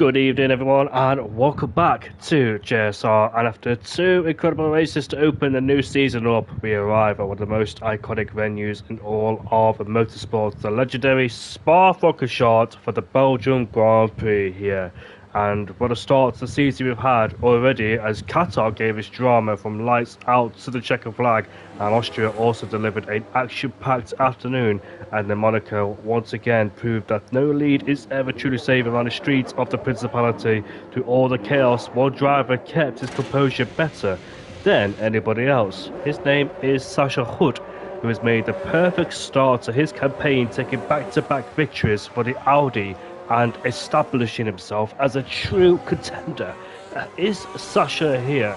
Good evening, everyone, and welcome back to JSR. And after two incredible races to open the new season up, we arrive at one of the most iconic venues in all of motorsports, the legendary Spa-Francorchamps for the Belgium Grand Prix here. And what a start to the season we've had already, as Qatar gave us drama from lights out to the checker flag, and Austria also delivered an action-packed afternoon, and then Monaco once again proved that no lead is ever truly safe around the streets of the Principality. Through all the chaos, one driver kept his composure better than anybody else. His name is Sasha Hood, who has made the perfect start to his campaign, taking back-to-back victories for the Audi and establishing himself as a true contender. Is Sasha here?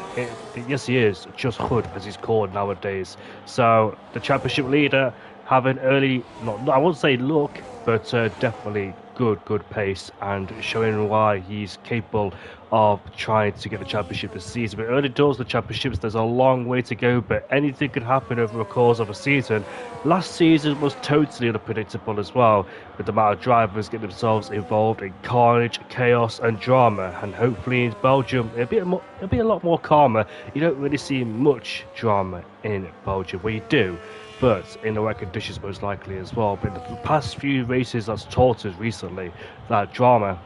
Yes, he is. Just Hood, as he's called nowadays. So the championship leader having early, I won't say luck, but definitely good pace, and showing why he's capable of trying to get the championship this season. But early doors of the championships, there's a long way to go, but anything could happen over the course of a season. Last season was totally unpredictable as well, with the amount of drivers getting themselves involved in carnage, chaos and drama. And hopefully in Belgium it'll be a lot more calmer. You don't really see much drama in Belgium. Well, you do, but in the right conditions most likely as well. But in the past few races that's taught us recently that drama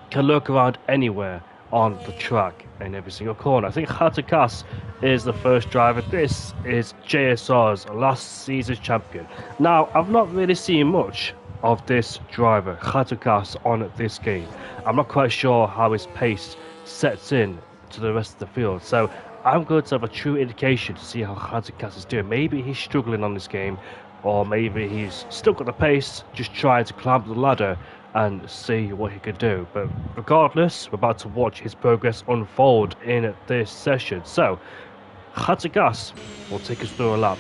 can lurk around anywhere on the track in every single corner. I think Hatakas is the first driver. This is JSR's last season's champion. Now, I've not really seen much of this driver, Hatakas, on this game. I'm not quite sure how his pace sets in to the rest of the field. So I'm going to have a true indication to see how Hatakas is doing. Maybe he's struggling on this game, or maybe he's still got the pace, just trying to climb the ladder and see what he can do. But regardless, we're about to watch his progress unfold in this session. So Hatakas will take us through a lap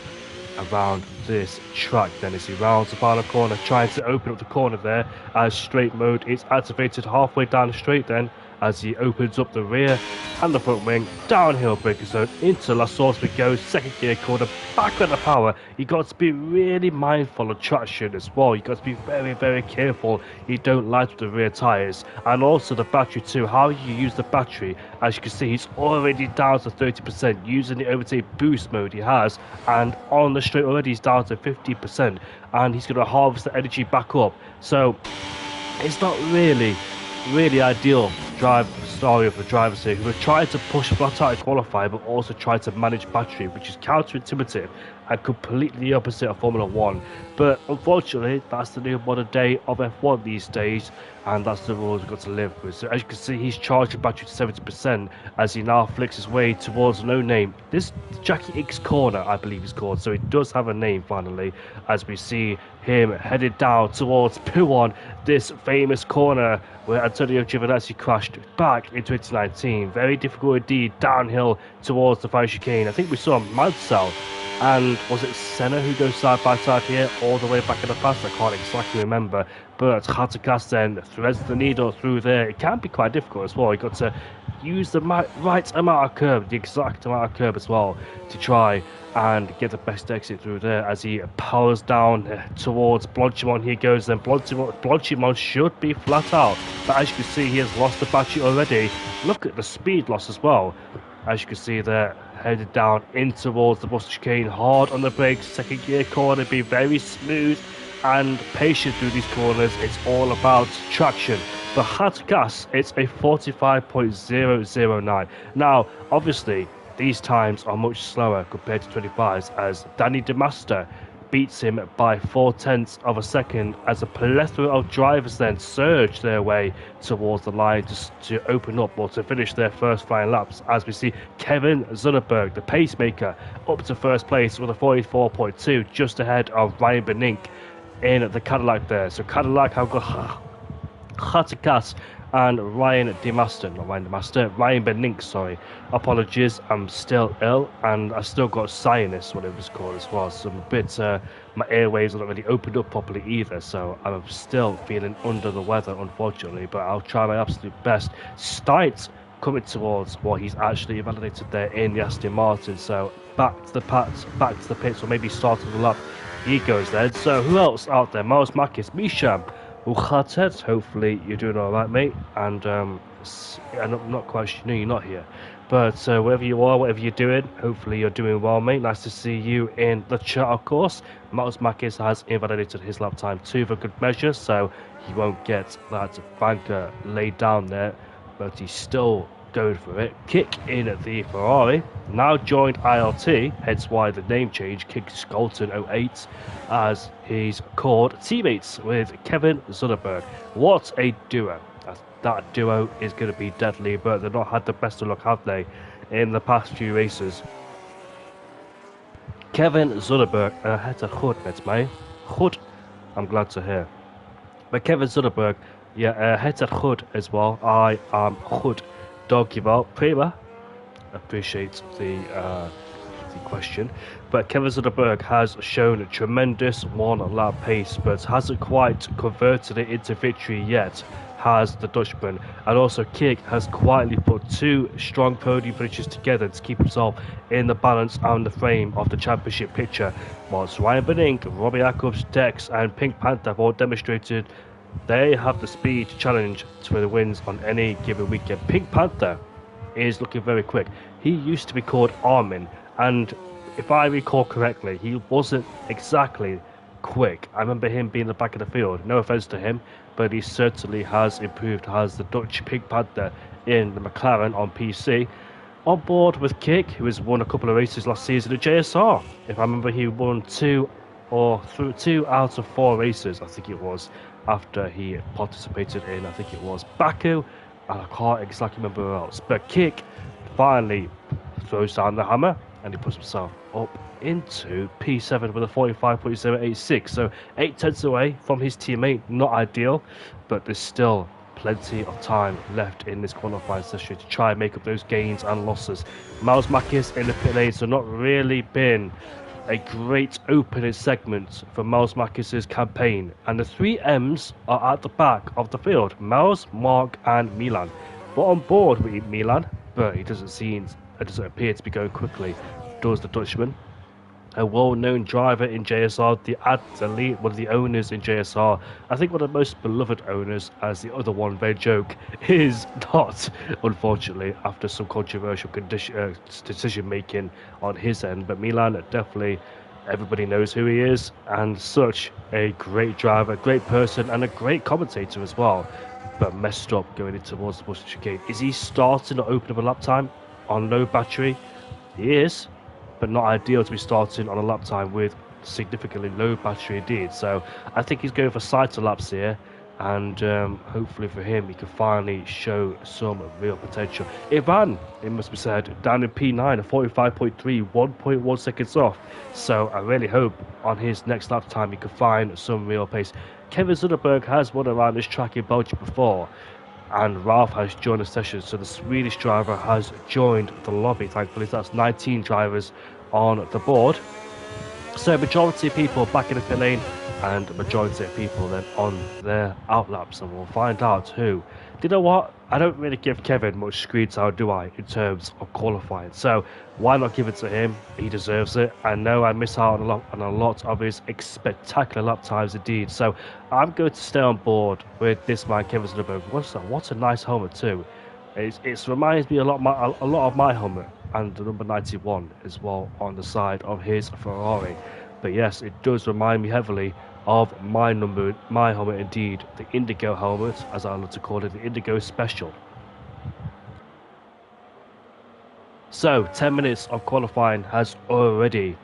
around this track then as he rounds the final corner, trying to open up the corner there as straight mode is activated halfway down the straight then, as he opens up the rear and the front wing, downhill braking zone into La Source we go, second gear corner, back with the power. You got to be really mindful of traction as well. You got to be very careful you don't light up the rear tyres, and also the battery too, how you use the battery. As you can see, he's already down to 30% using the overtake boost mode he has, and on the straight already he's down to 50%, and he's going to harvest the energy back up. So it's not really ideal drive scenario for drivers here who are trying to push flat out and qualify, but also try to manage battery, which is counterintuitive and completely opposite of Formula 1. But unfortunately, that's the new modern day of F1 these days, and that's the rules we've got to live with. So as you can see, he's charged the battery to 70% as he now flicks his way towards no name. This Jackie X corner, I believe it's called, so it does have a name finally, as we see him headed down towards P1, this famous corner where Antonio Giovinazzi crashed back in 2019. Very difficult indeed, downhill towards the final chicane. I think we saw Mansell and was it Senna who goes side by side here all the way back in the past? I can't exactly remember, but Hatakas then threads the needle through there. It can be quite difficult as well. You got to use the right amount of curb, the exact amount of curb as well, to try and get the best exit through there as he powers down towards Blanchimont. Here goes then. Blanchimont should be flat out, but as you can see, he has lost the battery already. Look at the speed loss as well. As you can see there, headed down in towards the bus chicane, hard on the brakes, second gear corner, be very smooth and patient through these corners. It's all about traction. For Hatakas, it's a 45.009. Now, obviously, these times are much slower compared to 25s, as Danny DeMaster beats him by 0.4 of a second, as a plethora of drivers then surge their way towards the line just to open up or to finish their first flying laps. As we see Kevin Zunneberg, the pacemaker, up to first place with a 44.2, just ahead of Ryan Benink in the Cadillac there. So Cadillac have got Hatakas and Ryan Benink, sorry. Apologies, I'm still ill and I still got sinus, whatever it's called as well. So I'm a bit, my airwaves are not really opened up properly either, so I'm still feeling under the weather, unfortunately, but I'll try my absolute best. Stites coming towards what he's actually validated there in the Aston Martin, so back to the pits, or maybe starting the lap. He goes then. So who else out there? Miles Makis, Misham, Khatet, hopefully you're doing all right, mate. And I'm not quite sure, no, you're not here. But wherever you are, whatever you're doing, hopefully you're doing well, mate. Nice to see you in the chat, of course. Miles Makis has invalidated his lap time too for good measure, so he won't get that banker laid down there, but he's still going for it. Kick in the Ferrari, now joined ILT, hence why the name change, Kick Skolton 08, as he's called teammates with Kevin Zunderberg. What a duo. That duo is going to be deadly, but they've not had the best of luck, have they, in the past few races. Kevin Zunderberg het er goed met mij. Goed, I'm glad to hear. But Kevin Zunderberg, yeah, het er goed as well. I am goed. Dankjewel. Prima. Appreciate the question. But Kevin Zunderberg has shown a tremendous one-lap pace, but hasn't quite converted it into victory yet, has the Dutchman. And also Kick has quietly put two strong podium finishes together to keep himself in the balance and the frame of the championship picture, whilst Ryan Benink, Robbie Jacobs, Dex and Pink Panther have all demonstrated they have the speed to challenge for the wins on any given weekend. Pink Panther is looking very quick. He used to be called Armin, and if I recall correctly, he wasn't exactly quick. I remember him being in the back of the field. No offense to him, but he certainly has improved, has the Dutch Pink Panther in the McLaren on PC. On board with Kick, who has won a couple of races last season at JSR. If I remember, he won two out of 4 races, I think it was, after he participated in, I think it was Baku, and I can't exactly remember who else. But Kick finally throws down the hammer and he puts himself up into P7 with a 45.786, so 8 tenths away from his teammate. Not ideal, but there's still plenty of time left in this qualifying session to try and make up those gains and losses. Miles Makis in the pit lane, so not really been a great opening segment for Miles Makis' campaign, and the 3 M's are at the back of the field: Miles, Mark and Milan. We're on board with Milan, but it doesn't appear to be going quickly, does the Dutchman. A well-known driver in JSR, one of the owners in JSR, I think one of the most beloved owners, as the other one, their joke, is not, unfortunately, after some controversial decision-making on his end. But Milan, definitely, everybody knows who he is, and such a great driver, great person, and a great commentator as well. But messed up going in towards the Bush chicane. Is he starting to open up a lap time on low battery? He is, but not ideal to be starting on a lap time with significantly low battery indeed. So I think he's going for cycle laps here, and hopefully for him he can finally show some real potential. Ivan, it must be said, down in P9 at 45.3, 1.1 seconds off. So I really hope on his next lap time he can find some real pace. Kevin Zunderberg has won around this track in Belgium before, and Ralph has joined the session, so the Swedish driver has joined the lobby. Thankfully, that's 19 drivers on the board. So majority of people back in the pit lane, and the majority of people then on their outlaps, and we'll find out who. Do you know what? I don't really give Kevin much screen time, do I, in terms of qualifying? So why not give it to him? He deserves it. I know I miss out on a lot of his spectacular lap times indeed. So I'm going to stay on board with this man, Kevin Zunderberg. What a nice helmet too. It reminds me a lot of my helmet, and the number 91 as well on the side of his Ferrari. But yes, it does remind me heavily of my helmet indeed, the Indigo helmet, as I love to call it, the Indigo Special. So 10 minutes of qualifying has already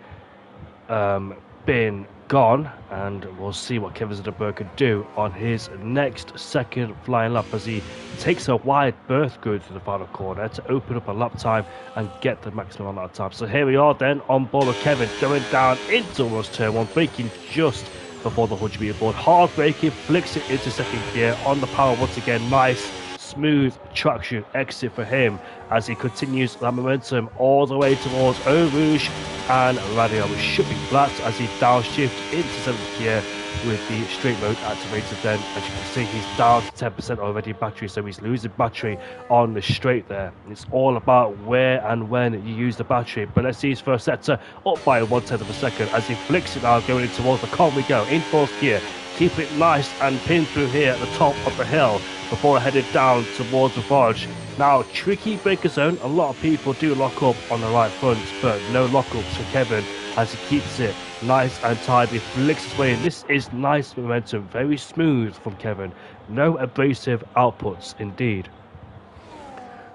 been gone, and we'll see what Kevin Zunderberg can do on his next second flying lap as he takes a wide berth going through the final corner to open up a lap time and get the maximum amount of time. So here we are then on board with Kevin, going down into almost turn 1, braking just before the 100-meter board. Hard braking, flicks it into second gear on the power once again. Nice smooth traction exit for him as he continues that momentum all the way towards Eau Rouge and Radio. It should be flat as he downshift into 7th gear with the straight mode activated. Then, as you can see, he's down to 10% already battery, so he's losing battery on the straight there. It's all about where and when you use the battery. But let's see his first sector up by 1/10 of a second as he flicks it out going in towards the car. We go in 4th gear. keep it nice and pin through here at the top of the hill before headed down towards the Forge. Now, tricky breaker zone. A lot of people do lock up on the right front, but no lockups for Kevin as he keeps it nice and tidy, flicks his way in. This is nice momentum, very smooth from Kevin. No abrasive outputs indeed.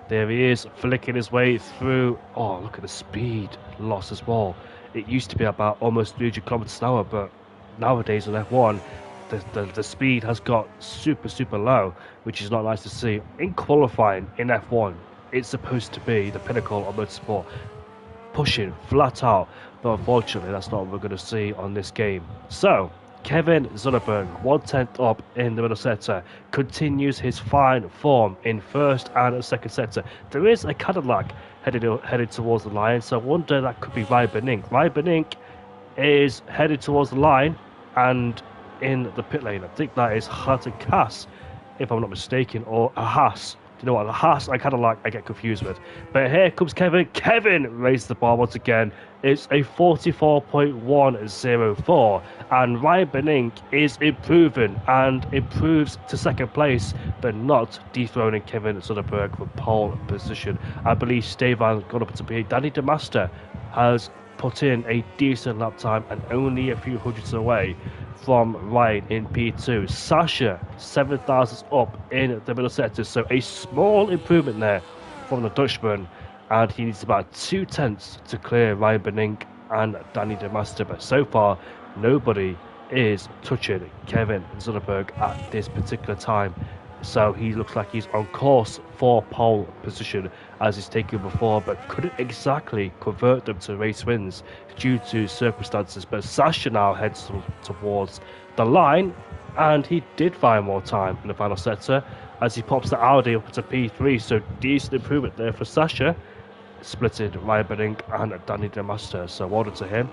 There he is, flicking his way through. Oh, look at the speed loss as well. It used to be about almost 300 kilometers an hour, but nowadays on F1, the speed has got super low, which is not nice to see. In qualifying in F1, it's supposed to be the pinnacle of motorsport, pushing flat out, but unfortunately that's not what we're going to see on this game. So Kevin Zunderberg, 1/10 up in the middle sector, continues his fine form in first and second sector. There is a Cadillac headed towards the line, so I wonder that could be Ryan Benink. Ryan Benink is headed towards the line and in the pit lane. I think that is Hart and Cass, if I'm not mistaken, or a Haas. Do you know what? A Haas I Cadillac I get confused with. But here comes Kevin. Kevin raised the bar once again. It's a 44.104, and Ryan Benink is improving and improves to second place, but not dethroning Kevin Zunderberg for pole position. I believe Stevan's gone up to be. Danny DeMaster has put in a decent lap time and only a few hundreds away from Ryan in P2. Sasha, 7 thousandths up in the middle sector, so a small improvement there from the Dutchman, and he needs about 2/10 to clear Ryan Benink and Danny DeMaster, but so far nobody is touching Kevin Zunderberg at this particular time. So he looks like he's on course for pole position as he's taken before, but couldn't exactly convert them to race wins due to circumstances. But Sasha now heads towards the line, and he did find more time in the final sector as he pops the Audi up to P3. So decent improvement there for Sasha, splitting Ryan Benink and Danny DeMaster. So well done to him.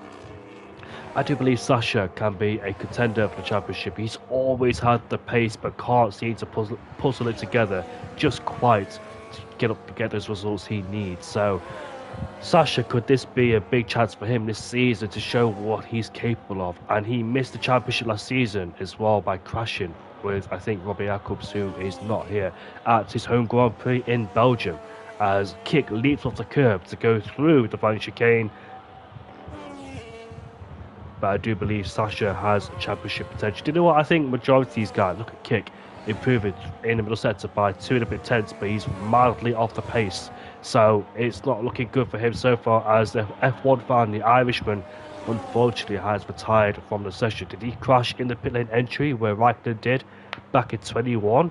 I do believe Sasha can be a contender for the championship. He's always had the pace, but can't seem to puzzle it together just quite to get those results he needs. So, Sasha, could this be a big chance for him this season to show what he's capable of? And he missed the championship last season as well by crashing with, I think, Robbie Jacobs, who is not here, at his home Grand Prix in Belgium, as Kick leaps off the curb to go through the final chicane. But I do believe Sasha has championship potential. Do you know what? I think majority of these guys, look at Kick, improving in the middle sector by 2.5 tenths, but he's mildly off the pace. So it's not looking good for him so far, as the F1 fan, the Irishman, unfortunately has retired from the session. Did he crash in the pit lane entry where Raikkonen did back in 21?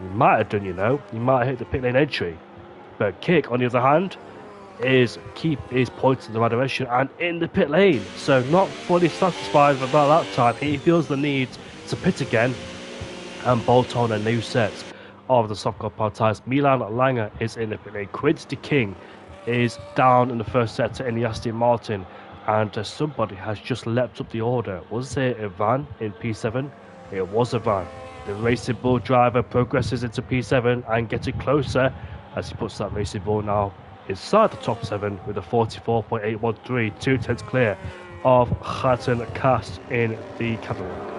He might have done, you know. He might have hit the pit lane entry. But Kick, on the other hand, is pointing in the right direction and in the pit lane, so not fully satisfied about that time. He feels the need to pit again and bolt on a new set of the soft compound tyres. Milan Langer is in the pit lane. Quincy King is down in the first sector in the Aston Martin, and somebody has just leapt up the order. Was it a van in P7? It was a van. The Racing Bull driver progresses into P7 and getting closer as he puts that Racing Bull now inside the top 7 with a 44.813, 2/10 clear of Hatton Cast in the Cadillac.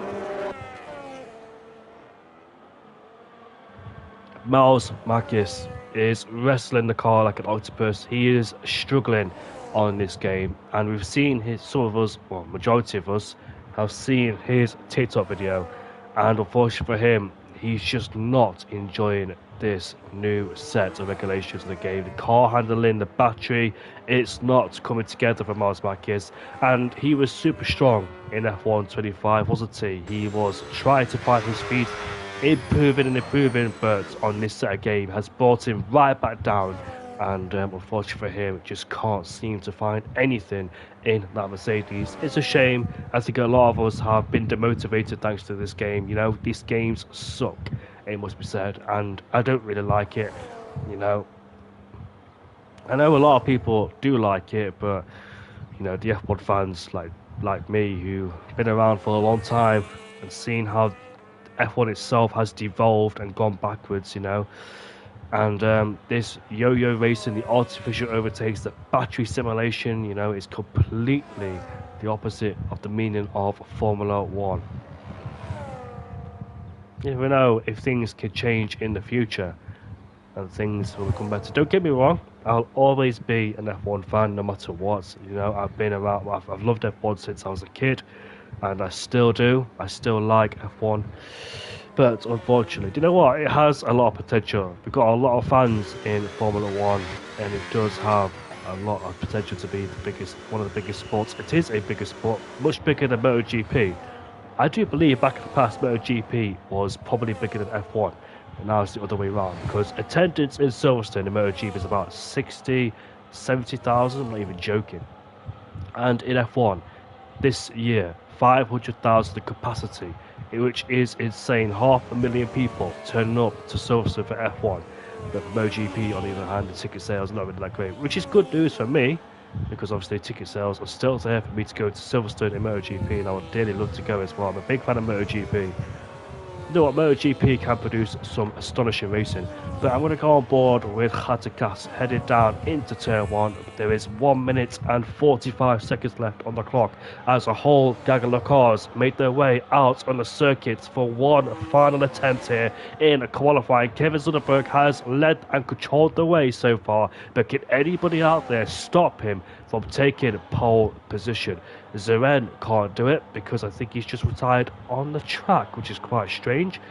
Miles Marquez is wrestling the car like an octopus. He is struggling on this game, and we've seen some of us, well, majority of us, have seen his TikTok video, and unfortunately for him, he's just not enjoying this new set of regulations in the game. The car handling, the battery, it's not coming together for Miles Marquez, and he was super strong in F1 25, wasn't he? He was trying to find his feet, improving, but on this set of game has brought him right back down, and unfortunately for him, just can't seem to find anything in that Mercedes. It's a shame. I think a lot of us have been demotivated thanks to this game. You know, these games suck, it must be said, and I don't really like it. You know, I know a lot of people do like it, but you know, the F1 fans like me, who've been around for a long time and seen how F1 itself has devolved and gone backwards, you know. And this yo-yo racing, the artificial overtakes, the battery simulation, you know, is completely the opposite of the meaning of Formula 1. You never know if things could change in the future and things will become better. Don't get me wrong, I'll always be an F1 fan no matter what. You know, I've been around, I've loved F1 since I was a kid, and I still do. I still like F1. But unfortunately, do you know what? It has a lot of potential. We've got a lot of fans in Formula One, and it does have a lot of potential to be the biggest, one of the biggest sports. It is a bigger sport, much bigger than MotoGP. I do believe back in the past, MotoGP was probably bigger than F1. But now it's the other way around because attendance in Silverstone in MotoGP is about 60, 70,000. I'm not even joking. And in F1, this year, 500,000 capacity, which is insane. 500,000 people turning up to Silverstone for F1. But for MotoGP, on the other hand, the ticket sales are not really that great, which is good news for me because obviously ticket sales are still there for me to go to Silverstone in MotoGP, and I would dearly love to go as well. I'm a big fan of MotoGP. You know what, MotoGP can produce some astonishing racing, but I'm going to go on board with Hatakas headed down into turn 1. There is 1 minute and 45 seconds left on the clock as a whole gaggle of cars made their way out on the circuit for one final attempt here in qualifying. Kevin Zunderberg has led and controlled the way so far, but can anybody out there stop him from taking pole position? Zeren can't do it because I think he's just retired on the track, which is quite strange.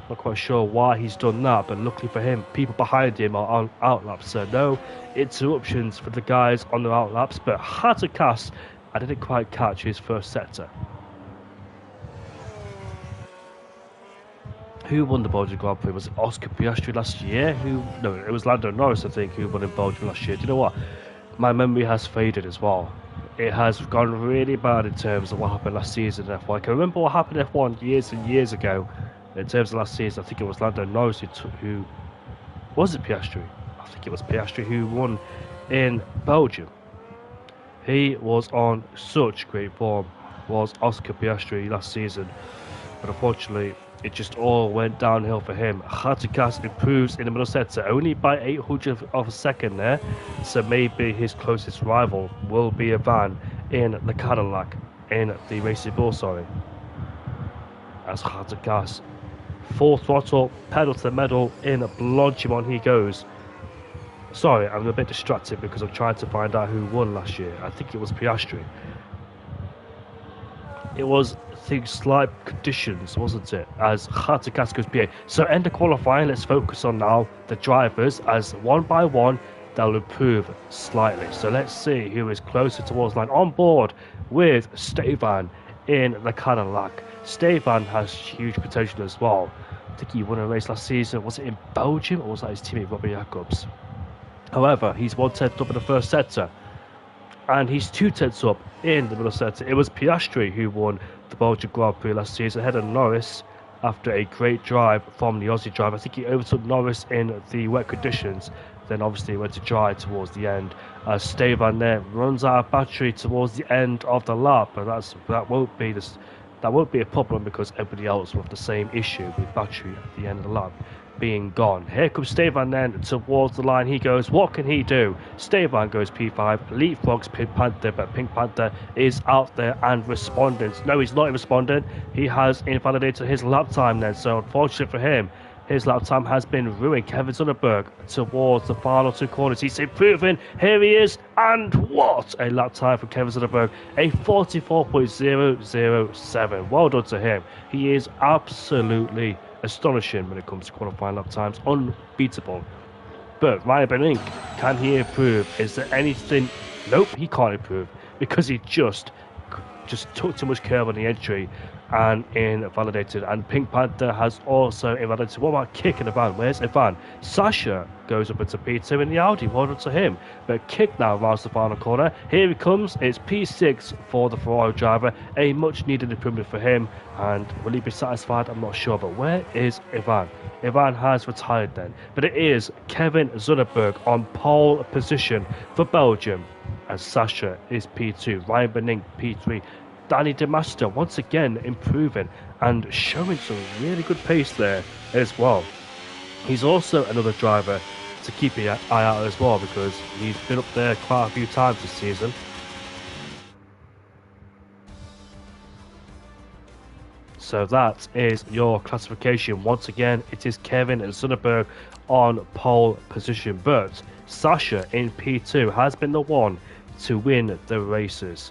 Not quite sure why he's done that, but luckily for him, people behind him are on outlaps, so no interruptions for the guys on the outlaps. But Hatakas, I didn't quite catch his first sector. Who won the Belgian Grand Prix? Was it Oscar Piastri last year? No, it was Lando Norris, I think, who won in Belgium last year. Do you know what? My memory has faded as well. It has gone really bad in terms of what happened last season in F1. I can remember what happened in F1 years and years ago. In terms of last season, I think it was Lando Norris who was it Piastri? I think it was Piastri who won in Belgium. He was on such great form, was Oscar Piastri last season, but unfortunately it just all went downhill for him. Hatakas improves in the middle sector only by 800 of a second there, so maybe his closest rival will be a van in the Cadillac, in the Racing Bull, sorry. As Hatakas, full throttle, pedal to the metal, in Blanchimont he goes. Sorry, I'm a bit distracted because I'm trying to find out who won last year. I think it was Piastri. It was, I think, slight conditions, wasn't it? As Hatakas goes PA. So end of qualifying, let's focus on now the drivers, as one by one they'll improve slightly. So let's see who is closer towards line. On board with Stefan in the Cadillac. Stefan has huge potential as well. I think he won a race last season. Was it in Belgium or was that his teammate Robbie Jacobs? However, he's 1/10 up in the first sector, and he's 2/10 up in the middle sector. It was Piastri who won the Belgian Grand Prix last season ahead of Norris after a great drive from the Aussie driver. I think he overtook Norris in the wet conditions, then obviously went to dry towards the end. Stefan there runs out of battery towards the end of the lap, but that won't be a problem because everybody else will have the same issue with battery at the end of the lap being gone. Here comes Stefan then towards the line. He goes, what can he do? Stefan goes P5, leapfrogs Pink Panther, but Pink Panther is out there and responding. No, he's not responding. He has invalidated his lap time then, so unfortunately for him, his lap time has been ruined. Kevin Zunderberg towards the final 2 corners. He's improving. Here he is. And what a lap time for Kevin Zunderberg. A 44.007. Well done to him. He is absolutely astonishing when it comes to qualifying lap times. Unbeatable. But Ryan Benink, can he improve? Is there anything? Nope, he can't improve because he just took too much curve on the entry and invalidated. And Pink Panther has also invalidated. What about Kick in the van? Where's Ivan? Sasha goes up into P2 in the Audi. Well done to him. But Kick now rounds the final corner. Here he comes. It's P6 for the Ferrari driver. A much needed improvement for him. And will he be satisfied? I'm not sure. But where is Ivan? Ivan has retired then. But it is Kevin Zunderberg on pole position for Belgium. And Sasha is P2. Ryan Benink P3. Danny DeMaster once again improving and showing some really good pace there as well. He's also another driver to keep an eye out as well because he's been up there quite a few times this season. So that is your classification. Once again, it is Kevin Sonnenberg on pole position, but Sasha in P2 has been the one to win the races.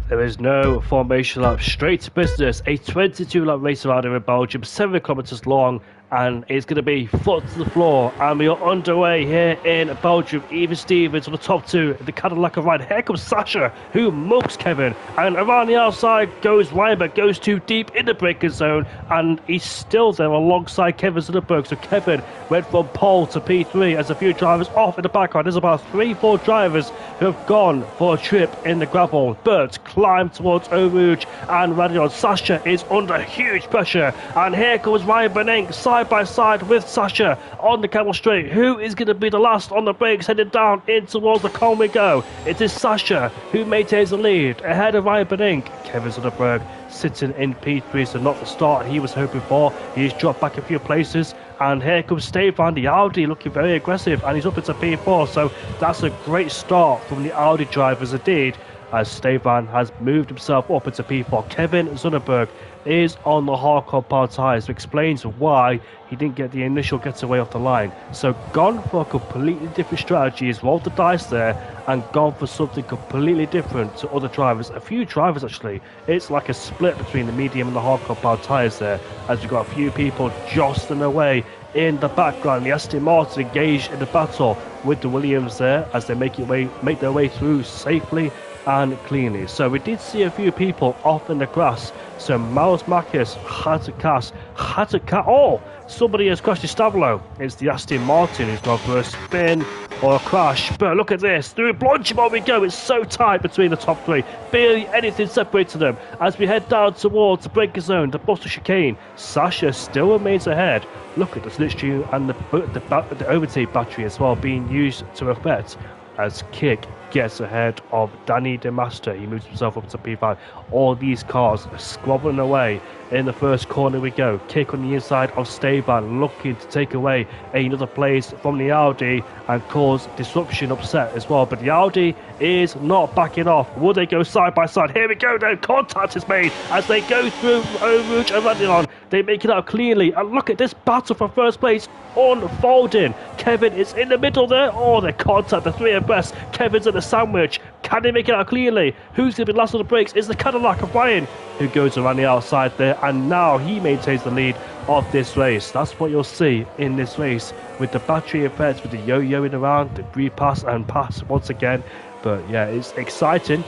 There is no formation lap, straight to business. A 22-lap race around here in Belgium, 7 kilometers long, and it's going to be foot to the floor. And we are underway here in Belgium. Even Stevens on the top two, the Cadillac of ride. Here comes Sasha, who mugs Kevin. And around the outside goes Weinberg, goes too deep in the braking zone, and he's still there alongside Kevin Sonnenberg. So Kevin went from pole to P3 as a few drivers off in the background. There's about 3-4 drivers who have gone for a trip in the gravel. Bert climbed towards Eau Rouge and Radion. Sasha is under huge pressure, and here comes Ryan Benink side by side with Sasha on the Camel Straight. Who is going to be the last on the brakes, headed down in towards the cone we go? It is Sasha who maintains the lead ahead of Ryan Benink. Kevin Sonnenberg sitting in P3, so not the start he was hoping for. He's dropped back a few places, and here comes Stefan, the Audi, looking very aggressive, and he's up into P4, so that's a great start from the Audi drivers indeed, as Stefan has moved himself up into P4. Kevin Sonnenberg is on the hard compound tyres, which explains why he didn't get the initial getaway off the line. So gone for a completely different strategy. He's rolled the dice there and gone for something completely different to other drivers. A few drivers actually. It's like a split between the medium and the hard compound tyres there, as we've got a few people jostling away in the background. The Aston Martin engaged in the battle with the Williams there as they make their way through safely and cleanly. So we did see a few people off in the grass. So Miles Marcus had to oh, somebody has crashed his Stavlo. It's the Aston Martin who's gone for a spin or a crash. But look at this, through Blanchimont we go. It's so tight between the top three, barely anything separating them. As we head down towards the braking zone, the Buster chicane, Sasha still remains ahead. Look at the slipstream and the overtake battery as well being used to effect, as Kick gets ahead of Danny DeMaster. He moves himself up to P5. All these cars are squabbling away. In the first corner we go. Kick on the inside of Stefan, looking to take away another place from the Audi and cause disruption, upset as well. But the Audi is not backing off. Will they go side by side? Here we go now. Contact is made as they go through Eau Rouge and Radion. They make it out cleanly. And look at this battle for first place unfolding. Kevin is in the middle there. Oh, they contact, the three abreast. Kevin's in the sandwich. Can they make it out cleanly? Who's going to be last on the brakes? It's the Cadillac of Ryan, who goes around the outside there, and now he maintains the lead of this race. That's what you'll see in this race, with the battery effects, with the yo-yoing around, the repass and pass once again. But yeah, it's exciting.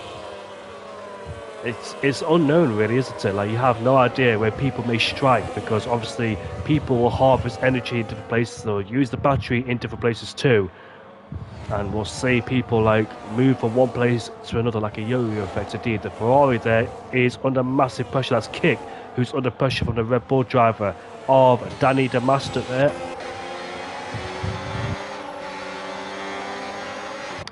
It's unknown really, isn't it? Like, you have no idea where people may strike, because obviously people will harvest energy in different places, or use the battery in different places too. And we'll see people like move from one place to another like a yo-yo effect. Indeed, the Ferrari there is under massive pressure. That's Kick, who's under pressure from the Red Bull driver of Danny DeMaster there.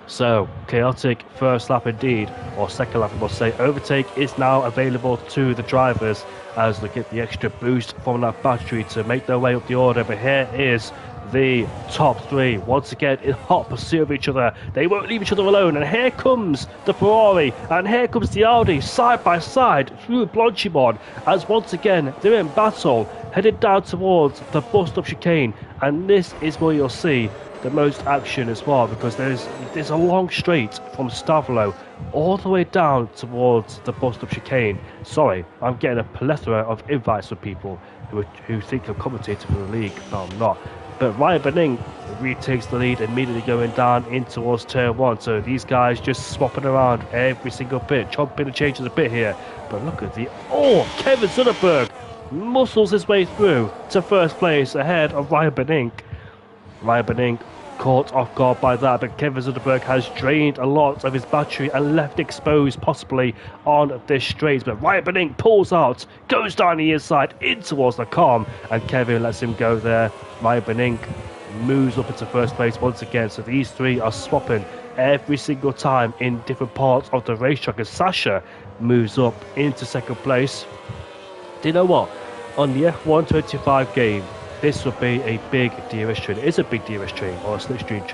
So, chaotic first lap indeed, or second lap I must say. Overtake is now available to the drivers as they get the extra boost from that battery to make their way up the order. But here is the top three, once again in hot pursuit of each other. They won't leave each other alone, and here comes the Ferrari, and here comes the Audi, side by side through Blanchimont, as once again they're in battle, headed down towards the bus-stop chicane. And this is where you'll see the most action as well, because there's a long straight from Stavolo all the way down towards the bus-stop chicane. Sorry, I'm getting a plethora of invites from people who think I'm commentating for the league. No, I'm not. But Ryan Benning retakes the lead, immediately going down in towards turn one. So these guys just swapping around every single bit, chopping and changing a bit here. But look at Kevin Zuckerberg muscles his way through to first place ahead of Ryan Benning. Ryan Benning caught off guard by that, but Kevin Zuckerberg has drained a lot of his battery and left exposed possibly on this straight. But Ryan Benning pulls out, goes down the inside in towards the calm, and Kevin lets him go there. Ryan Benning moves up into first place once again. So these three are swapping every single time in different parts of the racetrack, and Sasha moves up into second place. Do you know what? On the F1 25 game, this would be a big DRS train. It is a big DRS train, or a slipstream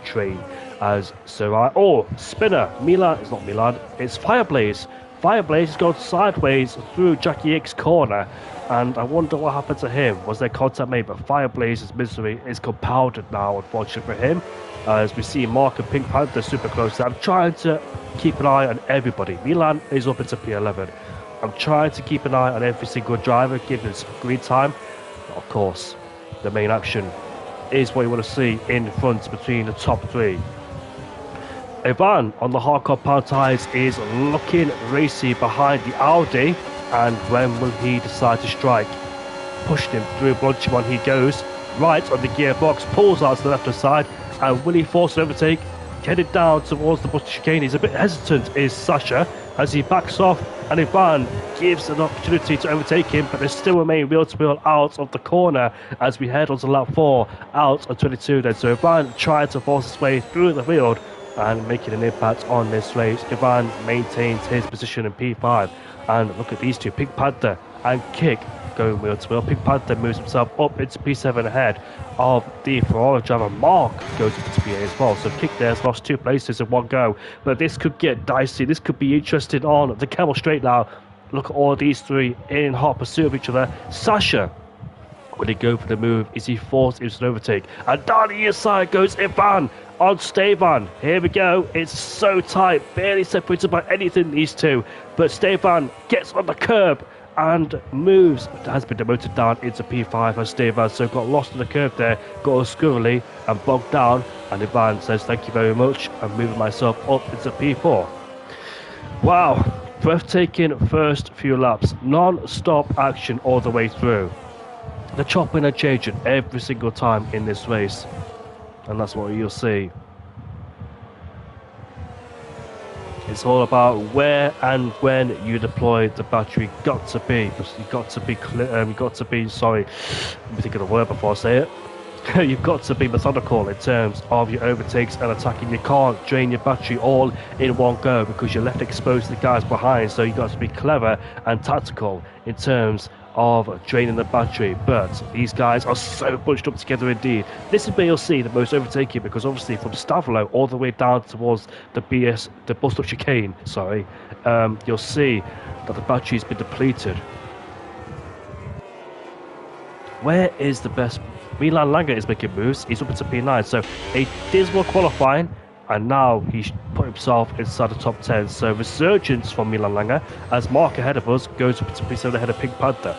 train. As Spinner. Milan, it's not Milan, it's Fireblaze. Fireblaze has gone sideways through Jackie Ick's corner, and I wonder what happened to him. Was there contact made? But Fireblaze's misery is compounded now, unfortunately for him. As we see Mark and Pink Panther super close. I'm trying to keep an eye on everybody. Milan is up into P11. I'm trying to keep an eye on every single driver, giving them some green time. Of course, the main action is what you want to see in front between the top three. Ivan on the hardcore pound tyres is looking racy behind the Audi, and when will he decide to strike? Pushed him through Blanchimont, he goes right on the gearbox, pulls out to the left hand side, and will he force an overtake? Headed down towards the bus chicane. He's a bit hesitant, is Sasha, as he backs off, and Ivan gives an opportunity to overtake him, but they still remain wheel to wheel out of the corner as we head on to lap 4 out of 22 then. So Ivan trying to force his way through the field and making an impact on this race. Ivan maintains his position in P5, and look at these two, Pink Panther and Kick, going wheel to wheel. Pink Panther moves himself up into P7 ahead of the Ferrari driver. Mark goes into P8 as well. So Kick there has lost 2 places in one go. But this could get dicey. This could be interesting on the Camel Straight now. Look at all these three in hot pursuit of each other. Sasha, will he go for the move? Is he forced into an overtake? And down the inside goes Ivan on Stevan. Here we go. It's so tight. Barely separated by anything, these two. But Stevan gets on the curb and moves, has been demoted down into P5 as Stevan so got lost in the curve there, got all squirrely and bogged down, and Ivan says thank you very much, I'm moving myself up into P4. Wow, breathtaking first few laps, non-stop action all the way through. They're chopping and changing every single time in this race, and that's what you'll see. It's all about where and when you deploy the battery. Got to be sorry, let me think of the word before I say it. You've got to be methodical in terms of your overtakes and attacking. You can't drain your battery all in one go because you're left exposed to the guys behind. So you've got to be clever and tactical in terms of draining the battery. But these guys are so bunched up together indeed. This is where you'll see the most overtaking, because obviously from Stavolo all the way down towards the bus-stop chicane, you'll see that the battery's been depleted. Where is the best? Milan Langer is making moves. He's up into P9, so a dismal qualifying, and now he's put himself inside the top 10. So resurgence from Milan Langer as Mark ahead of us goes up to P7 ahead of Pink Panther.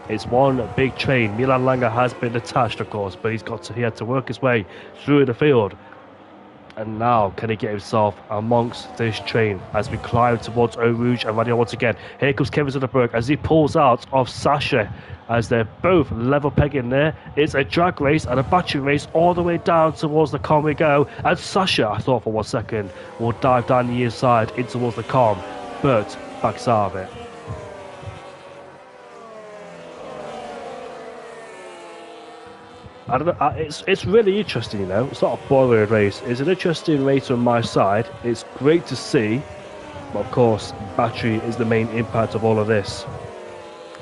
It's one big train. Milan Langer has been attached, of course, but he had to work his way through the field. And now, can he get himself amongst this train as we climb towards Eau Rouge and Radio once again? Here comes Kevin Zoderberg as he pulls out of Sasha as they're both level pegging there. It's a drag race and a battery race all the way down towards the calm we go. And Sasha, I thought for 1 second, will dive down the inside in towards the calm, but backs out of it. I don't know, it's really interesting, you know. It's not a boring race. It's an interesting race on my side. It's great to see, but of course, battery is the main impact of all of this.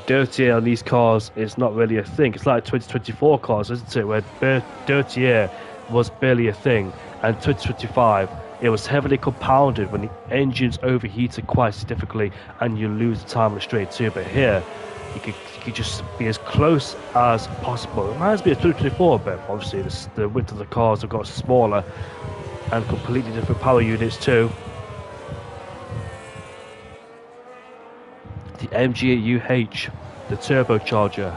Dirty air on these cars is not really a thing. It's like 2024 cars, isn't it? Where dirty air was barely a thing, and 2025 it was heavily compounded when the engines overheated quite significantly, and you lose the time on the straight too. But here, you could just be as close as possible. It reminds me of 2024, but obviously the width of the cars have got smaller and completely different power units too. The MGUH, the turbocharger,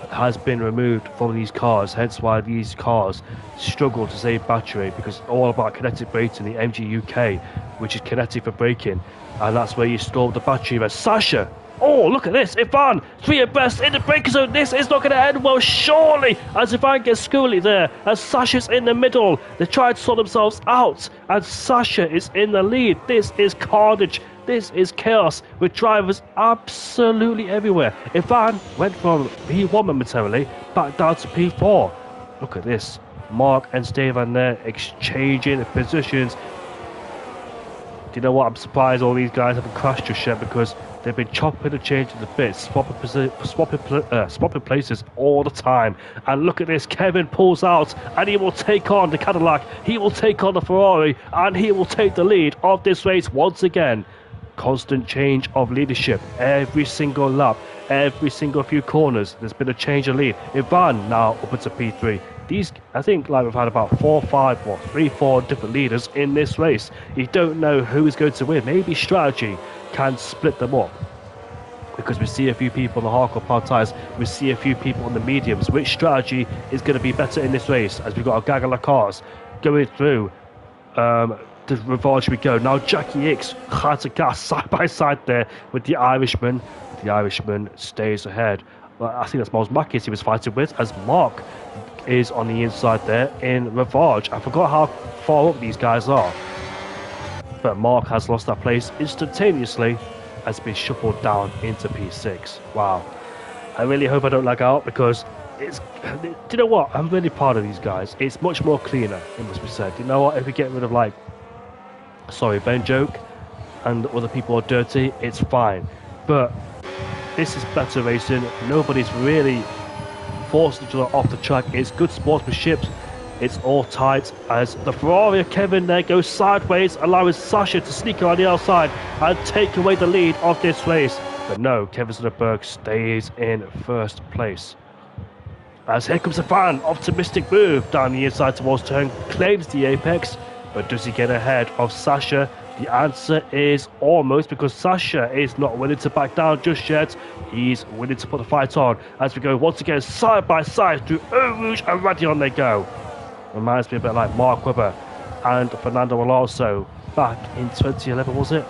has been removed from these cars, hence why these cars struggle to save battery, because it's all about kinetic braking, the MGUK, which is kinetic for braking, and that's where you store the battery. But Sasha, oh, look at this. Ivan, 3 abreast in the braking zone. This is not going to end well, surely, as Ivan gets schooly there, as Sasha's in the middle. They try to sort themselves out, and Sasha is in the lead. This is carnage. This is chaos, with drivers absolutely everywhere. Ivan went from P1 momentarily back down to P4. Look at this. Mark and Stevan there exchanging positions. Do you know what? I'm surprised all these guys haven't crashed just yet, because they've been chopping and changing the bits, swapping places all the time. And look at this, Kevin pulls out, and he will take on the Cadillac, he will take on the Ferrari, and he will take the lead of this race once again. Constant change of leadership, every single lap, every single few corners, there's been a change of lead. Ivan now up into P3. These, I think, like we've had about 4 different leaders in this race. You don't know who is going to win. Maybe strategy can split them up, because we see a few people in the hardcore power tires, we see a few people on the mediums. Which strategy is going to be better in this race, as we've got a gaggle of cars going through the Rivage we go. Now Jackie Hicks had to gas side by side there with the Irishman. The Irishman stays ahead. I think that's Miles Mackis he was fighting with, as Mark is on the inside there in Rivage. I forgot how far up these guys are, but Mark has lost that place instantaneously, has been shuffled down into P6. Wow. I really hope I don't lag out, because it's, do you know what? I'm really proud of these guys. It's much more cleaner, it must be said. You know what? If we get rid of, like, sorry, Ben Joke and other people are dirty, it's fine. But this is better racing. Nobody's really forcing each other off the track. It's good sportsmanship. It's all tight, as the Ferrari of Kevin there goes sideways, allowing Sasha to sneak around the outside and take away the lead of this race. But no, Kevin Zoderberg stays in first place. As here comes a fan, optimistic move down the inside towards turn, claims the apex, but does he get ahead of Sasha? The answer is almost, because Sasha is not willing to back down just yet. He's willing to put the fight on as we go once again side by side through Eau Rouge and Radion they go. Reminds me a bit like Mark Webber and Fernando Alonso back in 2011, was it?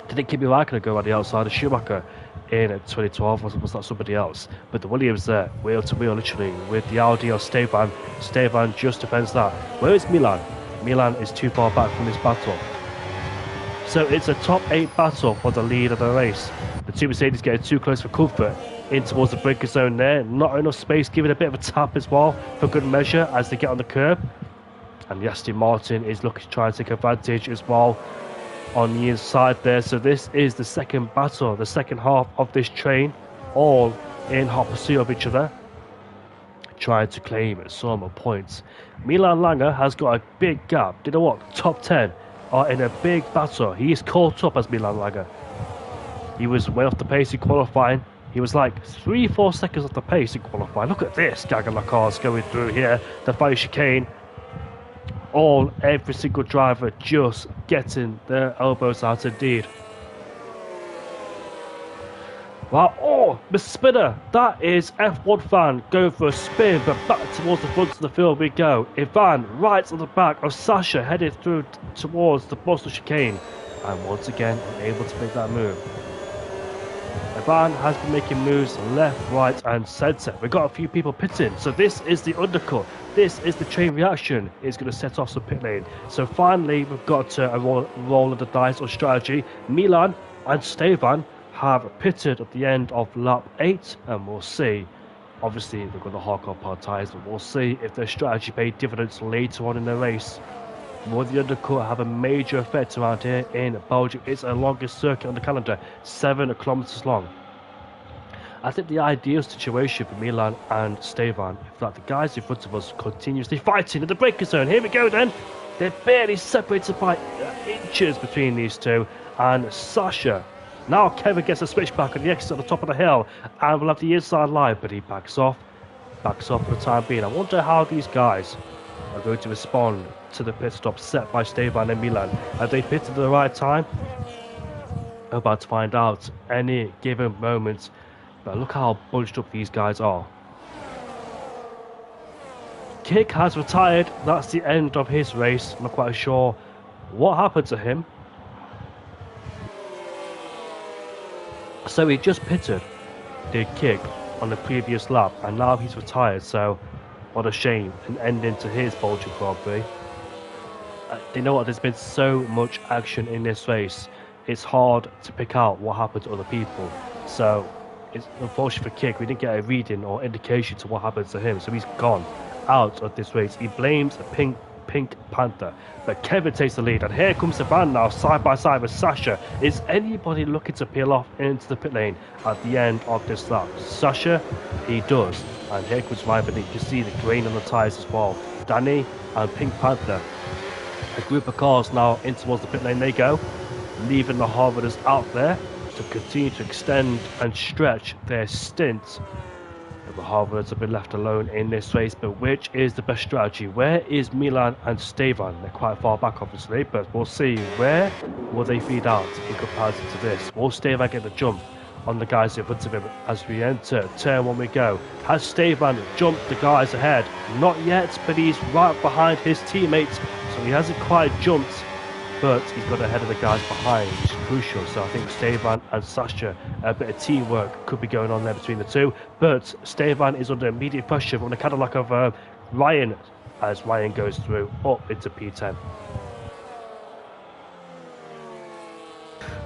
Didn't Kimi Raikkonen go on the outside of Schumacher in 2012? Was that somebody else? But the Williams there, wheel to wheel literally, with the Audi of Stevan. Stevan just defends that. Where is Milan? Milan is too far back from this battle. So it's a top 8 battle for the lead of the race. The two Mercedes getting too close for comfort in towards the braking zone there. Not enough space, giving a bit of a tap as well for good measure as they get on the curb. And the Aston Martin is looking to try and take advantage as well on the inside there. So this is the second battle, the second half of this train, all in hot pursuit of each other, trying to claim some points. Milan Langer has got a big gap. Do you know what? Top 10 are in a big battle. He is caught up as Milan Langer. He was way off the pace in qualifying. He was like 3-4 seconds off the pace in qualifying. Look at this gaggle of cars going through here. The fire chicane. Every single driver just getting their elbows out indeed. Wow, oh, the spinner. That is F1 fan going for a spin, but back towards the front of the field we go. Ivan right on the back of Sasha, headed through towards the Boston chicane, and once again unable to make that move. Ivan has been making moves left, right, and centre. We've got a few people pitting, so this is the undercut. This is the chain reaction. It's going to set off some pit lane. So finally, we've got a roll of the dice or strategy. Milan and Stevan have pitted at the end of lap 8, and we'll see. Obviously, they've got the hardcore power tyres, but we'll see if their strategy paid dividends later on in the race. Will the undercut have a major effect around here in Belgium? It's the longest circuit on the calendar, 7 kilometers long. I think the ideal situation for Milan and Stevan is that the guys in front of us continuously fighting in the braking zone. Here we go then. They're barely separated by inches between these two. And Sasha. Now Kevin gets a switchback on the exit at the top of the hill. And we'll have the inside line, but he backs off. Backs off for the time being. I wonder how these guys are going to respond to the pit stop set by Stevan and Milan. Have they pitted at the right time? I'm about to find out any given moment. But look how bunched up these guys are. Kick has retired. That's the end of his race. I'm not quite sure what happened to him. So he just pitted, did Kick on the previous lap, and now he's retired. So what a shame, an ending to his Belgian Grand Prix. You know what? There's been so much action in this race. It's hard to pick out what happened to other people. So it's unfortunate for Kick. We didn't get a reading or indication to what happened to him. So he's gone out of this race. He blames a Pink Panther. But Kevin takes the lead. And here comes the van now, side by side with Sasha. Is anybody looking to peel off into the pit lane at the end of this lap? Sasha, he does. And here comes Ryan. You can see the grain on the tyres as well. Danny and Pink Panther. A group of cars now in towards the pit lane they go, leaving the Harvarders out there to continue to extend and stretch their stint. The Harvarders have been left alone in this race, but which is the best strategy? Where is Milan and Stevan? They're quite far back obviously, but we'll see. Where will they feed out in comparison to this? Will Stevan get the jump on the guys in front of him as we enter turn 1 we go? Has Stevan jumped the guys ahead? Not yet, but he's right behind his teammates, so he hasn't quite jumped, but he's got ahead of the guys behind, which is crucial. So I think Stevan and Sasha, a bit of teamwork could be going on there between the two, but Stevan is under immediate pressure from the Cadillac of Ryan, as Ryan goes through up into P10.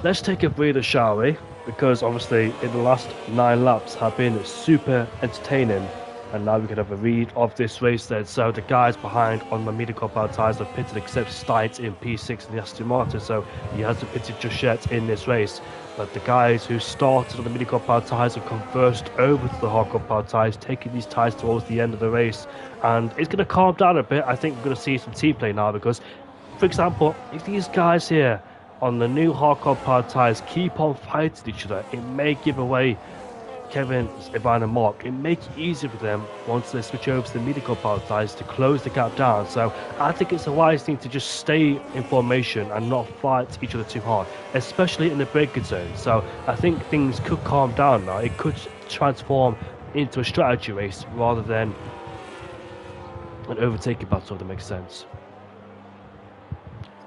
Let's take a breather, shall we? Because obviously in the last 9 laps have been super entertaining, and now we can have a read of this race then. So the guys behind on the medium compound tyres have pitted, except Stites in P6 in the Aston Martin, so he hasn't pitted just yet in this race. But the guys who started on the medium compound tyres have conversed over to the hard compound tyres, taking these tyres towards the end of the race, and it's going to calm down a bit. I think we're going to see some team play now, because for example, if these guys here on the new hard compound tyres keep on fighting each other, it may give away Kevin, Ivan and Mark. It makes it easier for them once they switch over to the medium compound tyres to close the gap down. So I think it's a wise thing to just stay in formation and not fight each other too hard, especially in the braking zone. So I think things could calm down now. It could transform into a strategy race rather than an overtaking battle, if that makes sense.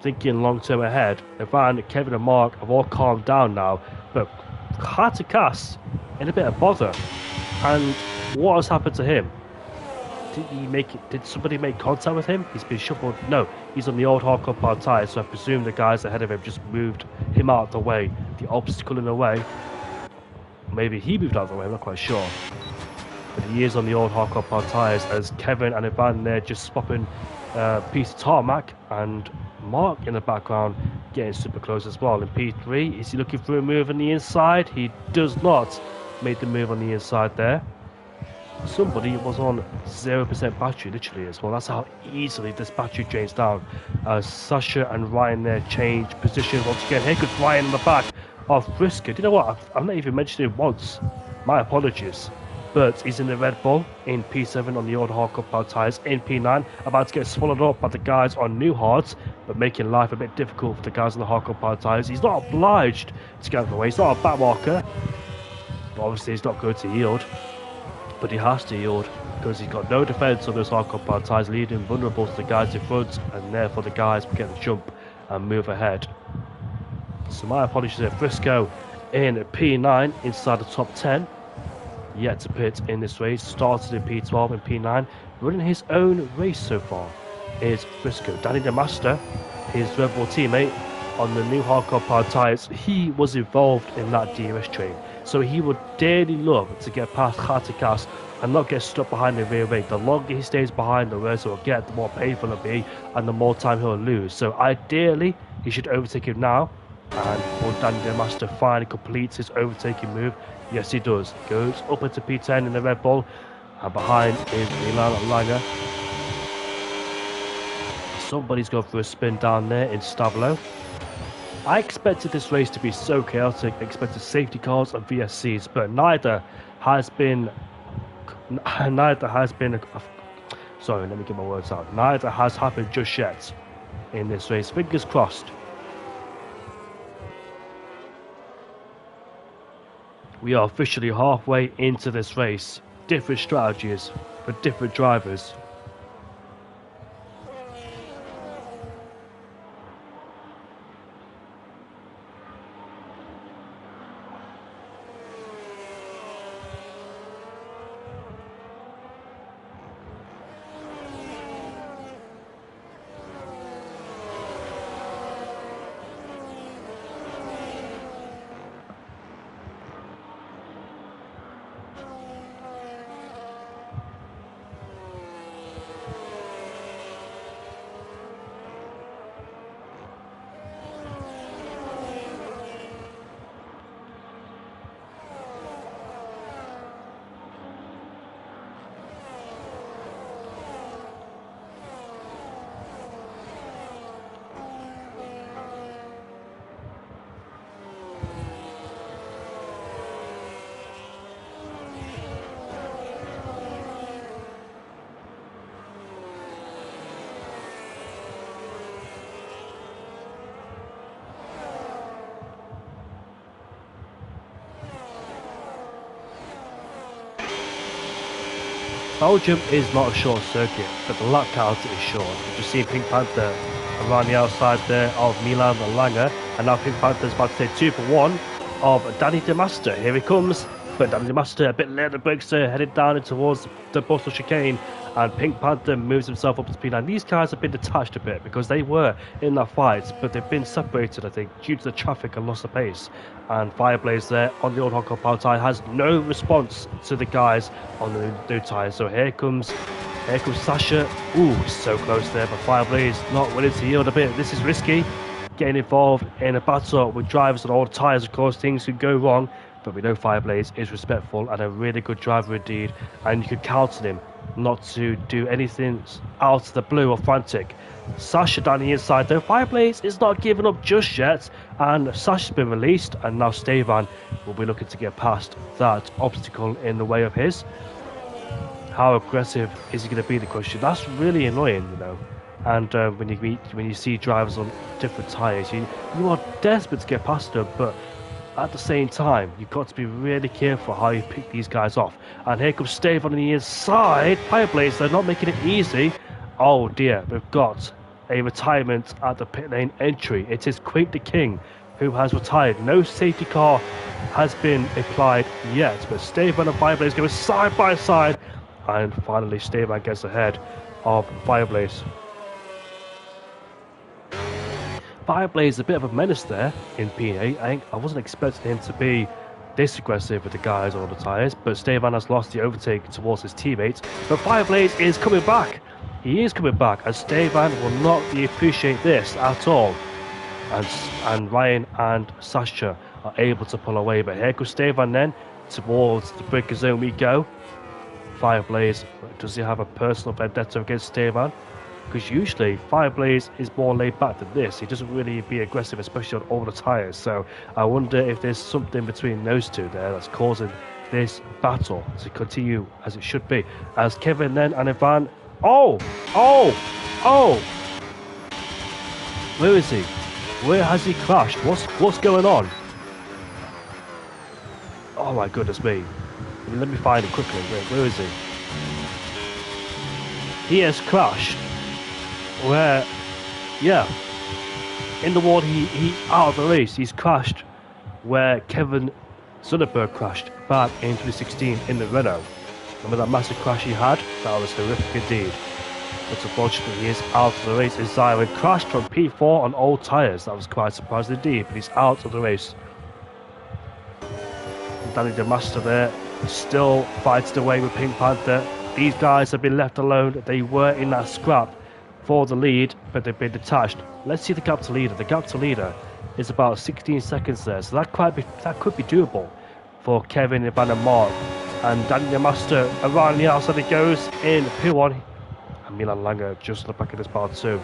Thinking long term ahead, Ivan, Kevin and Mark have all calmed down now, but hard to cast in a bit of bother. And what has happened to him? Did somebody make contact with him? He's been shuffled. No, he's on the old hard compound tyre, so I presume the guys ahead of him just moved him out of the way, the obstacle in the way. Maybe he moved out of the way, I'm not quite sure. But he is on the old hard compound tyres, as Kevin and Ivan there just swapping piece of tarmac, and Mark in the background getting super close as well. In P3, is he looking for a move on the inside? He does not make the move on the inside there. Somebody was on 0% battery literally as well. That's how easily this battery drains down. Sasha and Ryan there change position once again. Here comes Ryan in the back of Frisker. Do you know what? I'm not even mentioning it once. My apologies. But he's in the Red Bull in P7 on the old hard compound tyres in P9, about to get swallowed up by the guys on new hards, but making life a bit difficult for the guys on the hard compound tyres. He's not obliged to get out of the way, he's not a backmarker. But obviously he's not going to yield. But he has to yield because he's got no defence on those hardcore power tyres, leaving him vulnerable to the guys in front, and therefore the guys will get the jump and move ahead. So my apologies there. Frisco in P9 inside the top 10. Yet to pit in this race. Started in P12 and P9. Running his own race so far is Frisco. Danny DeMaster, his Red Bull teammate on the new hardcore powered tyres, he was involved in that DRS train. So he would dearly love to get past Khatikas and not get stuck behind the rear wing. The longer he stays behind, the worse it will get, the more painful it'll be, and the more time he'll lose. So ideally, he should overtake him now. And will Danny DeMaster finally completes his overtaking move? Yes, he does. Goes up into P10 in the Red Bull, and behind is Milan Langer. Somebody's gone for a spin down there in Stavlo. I expected this race to be so chaotic. I expected safety cars and VSCs, but neither has been. Sorry, let me get my words out. Neither has happened just yet in this race. Fingers crossed. We are officially halfway into this race. Different strategies for different drivers. Belgium is not a short circuit, but the lap count is short. You just see Pink Panther around the outside there of Milan and Langer, and now Pink Panther's about to take 2 for 1 of Danny DeMaster. Here he comes, but Danny DeMaster a bit late at the brakes there, headed down in towards the Bottle chicane, and Pink Panther moves himself up to P9. These guys have been detached a bit because they were in that fight, but they've been separated, I think, due to the traffic and loss of pace. And Fireblaze there on the old hardcore power tyre has no response to the guys on the new tyres. So here comes Sasha. Ooh, so close there, but Fireblaze not willing to yield a bit. This is risky, getting involved in a battle with drivers on old tyres. Of course, things could go wrong, but we know Fireblaze is respectful and a really good driver indeed, and you can count on him not to do anything out of the blue or frantic. Sasha down the inside though. Fireblaze is not giving up just yet, and Sasha's been released, and now Stevan will be looking to get past that obstacle in the way of his. How aggressive is he going to be, the question? That's really annoying, you know. And when you see drivers on different tyres, you are desperate to get past them, but at the same time, you've got to be really careful how you pick these guys off. And here comes Stave on the inside. Fireblaze, they're not making it easy. Oh dear, we've got a retirement at the pit lane entry. It is Quake the King who has retired. No safety car has been applied yet, but Stave and Fireblaze go side by side. And finally, Stave gets ahead of Fireblaze. Fireblaze is a bit of a menace there in P8. I wasn't expecting him to be this aggressive with the guys on the tyres, but Stevan has lost the overtake towards his teammates. But Fireblaze is coming back. He is coming back, and Stevan will not appreciate this at all. And Ryan and Sasha are able to pull away, but here goes Stevan then towards the breaker zone we go. Fireblaze, does he have a personal vendetta against Stevan? Because usually Fireblaze is more laid back than this. He doesn't really be aggressive, especially on all the tyres. So I wonder if there's something between those two there that's causing this battle to continue as it should be. As Kevin then and Ivan... Oh! Where is he? Where has he crashed? What's going on? Oh my goodness me. Let me find him quickly. Where is he? He has crashed where, yeah, in the wall, he's out of the race. He's crashed where Kevin Sonnenberg crashed back in 2016 in the Renault. Remember that massive crash he had? That was horrific indeed. But unfortunately, he is out of the race. His Zyron crashed from P4 on old tyres. That was quite surprising indeed, but he's out of the race. Danny DeMaster there, still fighting away with Pink Panther. These guys have been left alone. They were in that scrap for the lead, but they've been detached. Let's see the gap to leader. The gap to leader is about 16 seconds there, so that could be doable for Kevin, Ivan and Mark. And Danny DeMaster around the outside he goes in P1. And Milan Langer just at the back of this part too.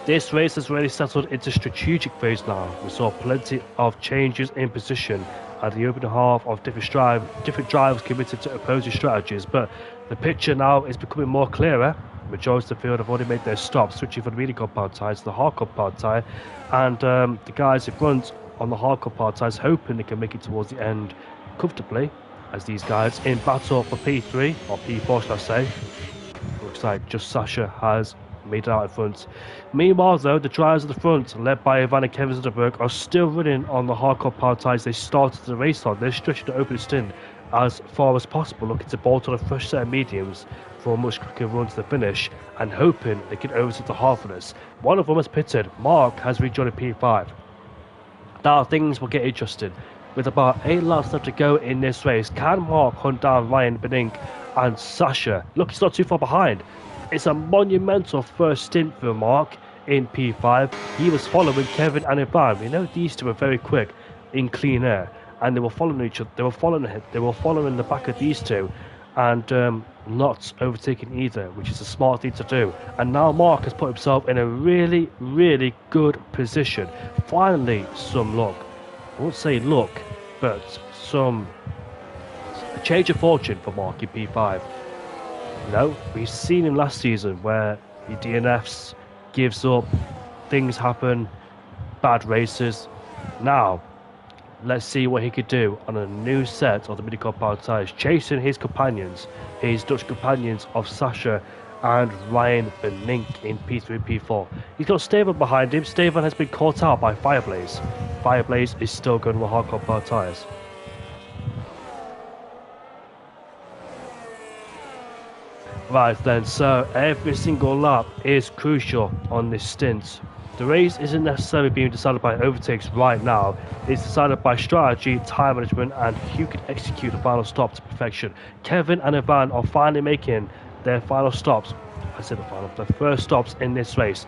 This race has really settled into strategic phase now. We saw plenty of changes in position at the opening half of different drivers committed to opposing strategies, but the picture now is becoming more clearer. The majority of the field have already made their stops, switching from the medium compound tyre to the hard compound tyre, and the guys in front on the hard compound tyres hoping they can make it towards the end comfortably, as these guys in battle for P3, or P4 should I say. Looks like just Sasha has made it out in front. Meanwhile though, the drivers at the front, led by Ivan and Kevin Zunderberg, are still running on the hardcore power tyres they started the race on. They're stretching the open stint as far as possible, looking to bolt on a fresh set of mediums for a much quicker run to the finish, and hoping they can overtake the Harforders. One of them has pitted. Mark has rejoined P5. Now things will get interesting. With about 8 laps left to go in this race, can Mark hunt down Ryan Benink and Sasha? Look, he's not too far behind. It's a monumental first stint for Mark in P5. He was following Kevin and Ivan. We know these two were very quick in clean air, and they were following each other. They were following the back of these two, and not overtaking either, which is a smart thing to do. And now Mark has put himself in a really, really good position. Finally, some luck. I won't say luck, but a change of fortune for Mark in P5. You know, we've seen him last season where he DNFs, gives up, things happen, bad races. Now, let's see what he could do on a new set of the mini-car power tyres, chasing his companions, his Dutch companions of Sasha and Ryan Benink in P3 and P4. He's got Steven behind him. Steven has been caught out by Fireblaze. Fireblaze is still going with hardcore power tyres. Right then, so every single lap is crucial on this stint. The race isn't necessarily being decided by overtakes right now. It's decided by strategy, time management, and who can execute the final stop to perfection. Kevin and Ivan are finally making their final stops. Their first stops in this race.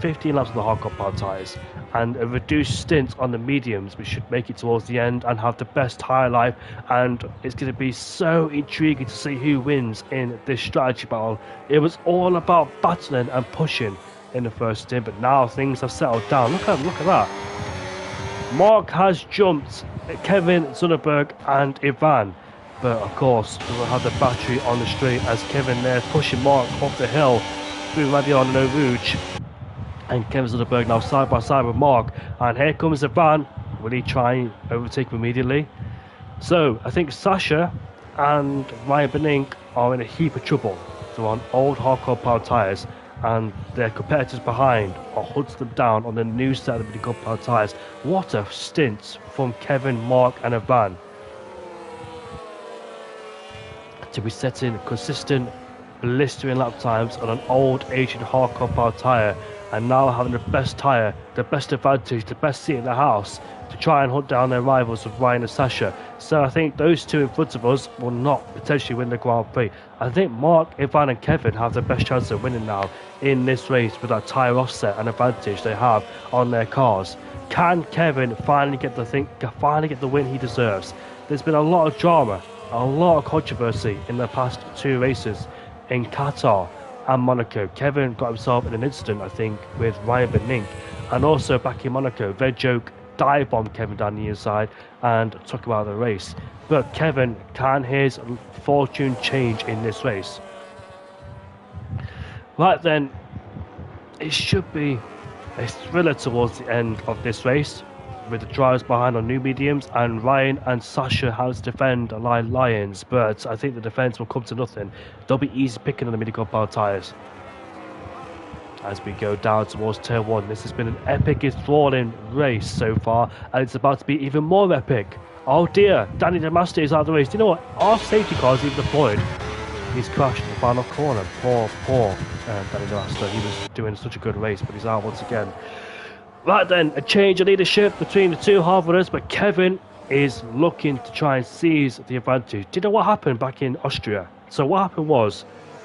15 laps on the hardcore power tyres and a reduced stint on the mediums, which should make it towards the end and have the best tyre life. And it's going to be so intriguing to see who wins in this strategy battle. It was all about battling and pushing in the first stint, but now things have settled down. Look at that. Mark has jumped Kevin Zunderberg and Ivan, but of course we will have the battery on the straight as Kevin there pushing Mark off the hill through Radion and Eau Rouge. And Kevin Zunderberg now side by side with Mark, and here comes Ivan. Will he try and overtake him immediately? So I think Sasha and Ryan Benink are in a heap of trouble. They're on old hardcore power tyres, and their competitors behind are hunting them down on the new set of mini-car power tyres. What a stint from Kevin, Mark and Ivan to be setting consistent blistering lap times on an old Asian hardcore power tyre, and now having the best tyre, the best advantage, the best seat in the house to try and hunt down their rivals of Ryan and Sasha. So I think those two in front of us will not potentially win the Grand Prix. I think Mark, Ivan and Kevin have the best chance of winning now in this race with that tyre offset and advantage they have on their cars. Can Kevin finally get the win he deserves? There's been a lot of drama, a lot of controversy in the past two races in Qatar and Monaco. Kevin got himself in an incident, I think, with Ryan Benink, and also back in Monaco, Vedjoke dive bombed Kevin down the inside and took him out of the race. But Kevin, can his fortune change in this race? Right then, it should be a thriller towards the end of this race. with the drivers behind on new mediums, and Ryan and Sasha have to defend like lions, but I think the defence will come to nothing. They'll be easy picking on the mini compound tyres. As we go down towards turn 1, this has been an epic, enthralling race so far, and it's about to be even more epic. Oh dear, Danny DeMaster is out of the race. Do you know what? Our safety car is even deployed. He's crashed in the final corner. Poor Danny DeMaster. He was doing such a good race, but he's out once again. Right then, a change of leadership between the two Harvarders, but Kevin is looking to try and seize the advantage. Do you know what happened back in Austria? So what happened was,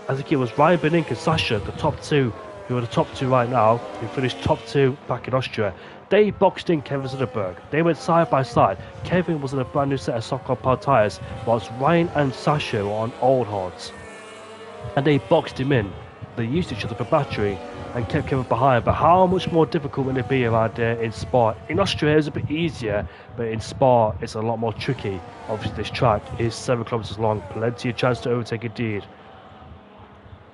I think it was Ryan Benink and Sasha, the top two, who are the top two right now, who finished top two back in Austria. They boxed in Kevin Soderberg. They went side by side. Kevin was in a brand new set of soft compound tyres, whilst Ryan and Sasha were on old hards. And they boxed him in. They used each other for battery and kept Kevin behind. But how much more difficult will it be around there in Spa? In Austria it's a bit easier, but in Spa it's a lot more tricky. Obviously this track is 7 kilometers long, plenty of chance to overtake indeed.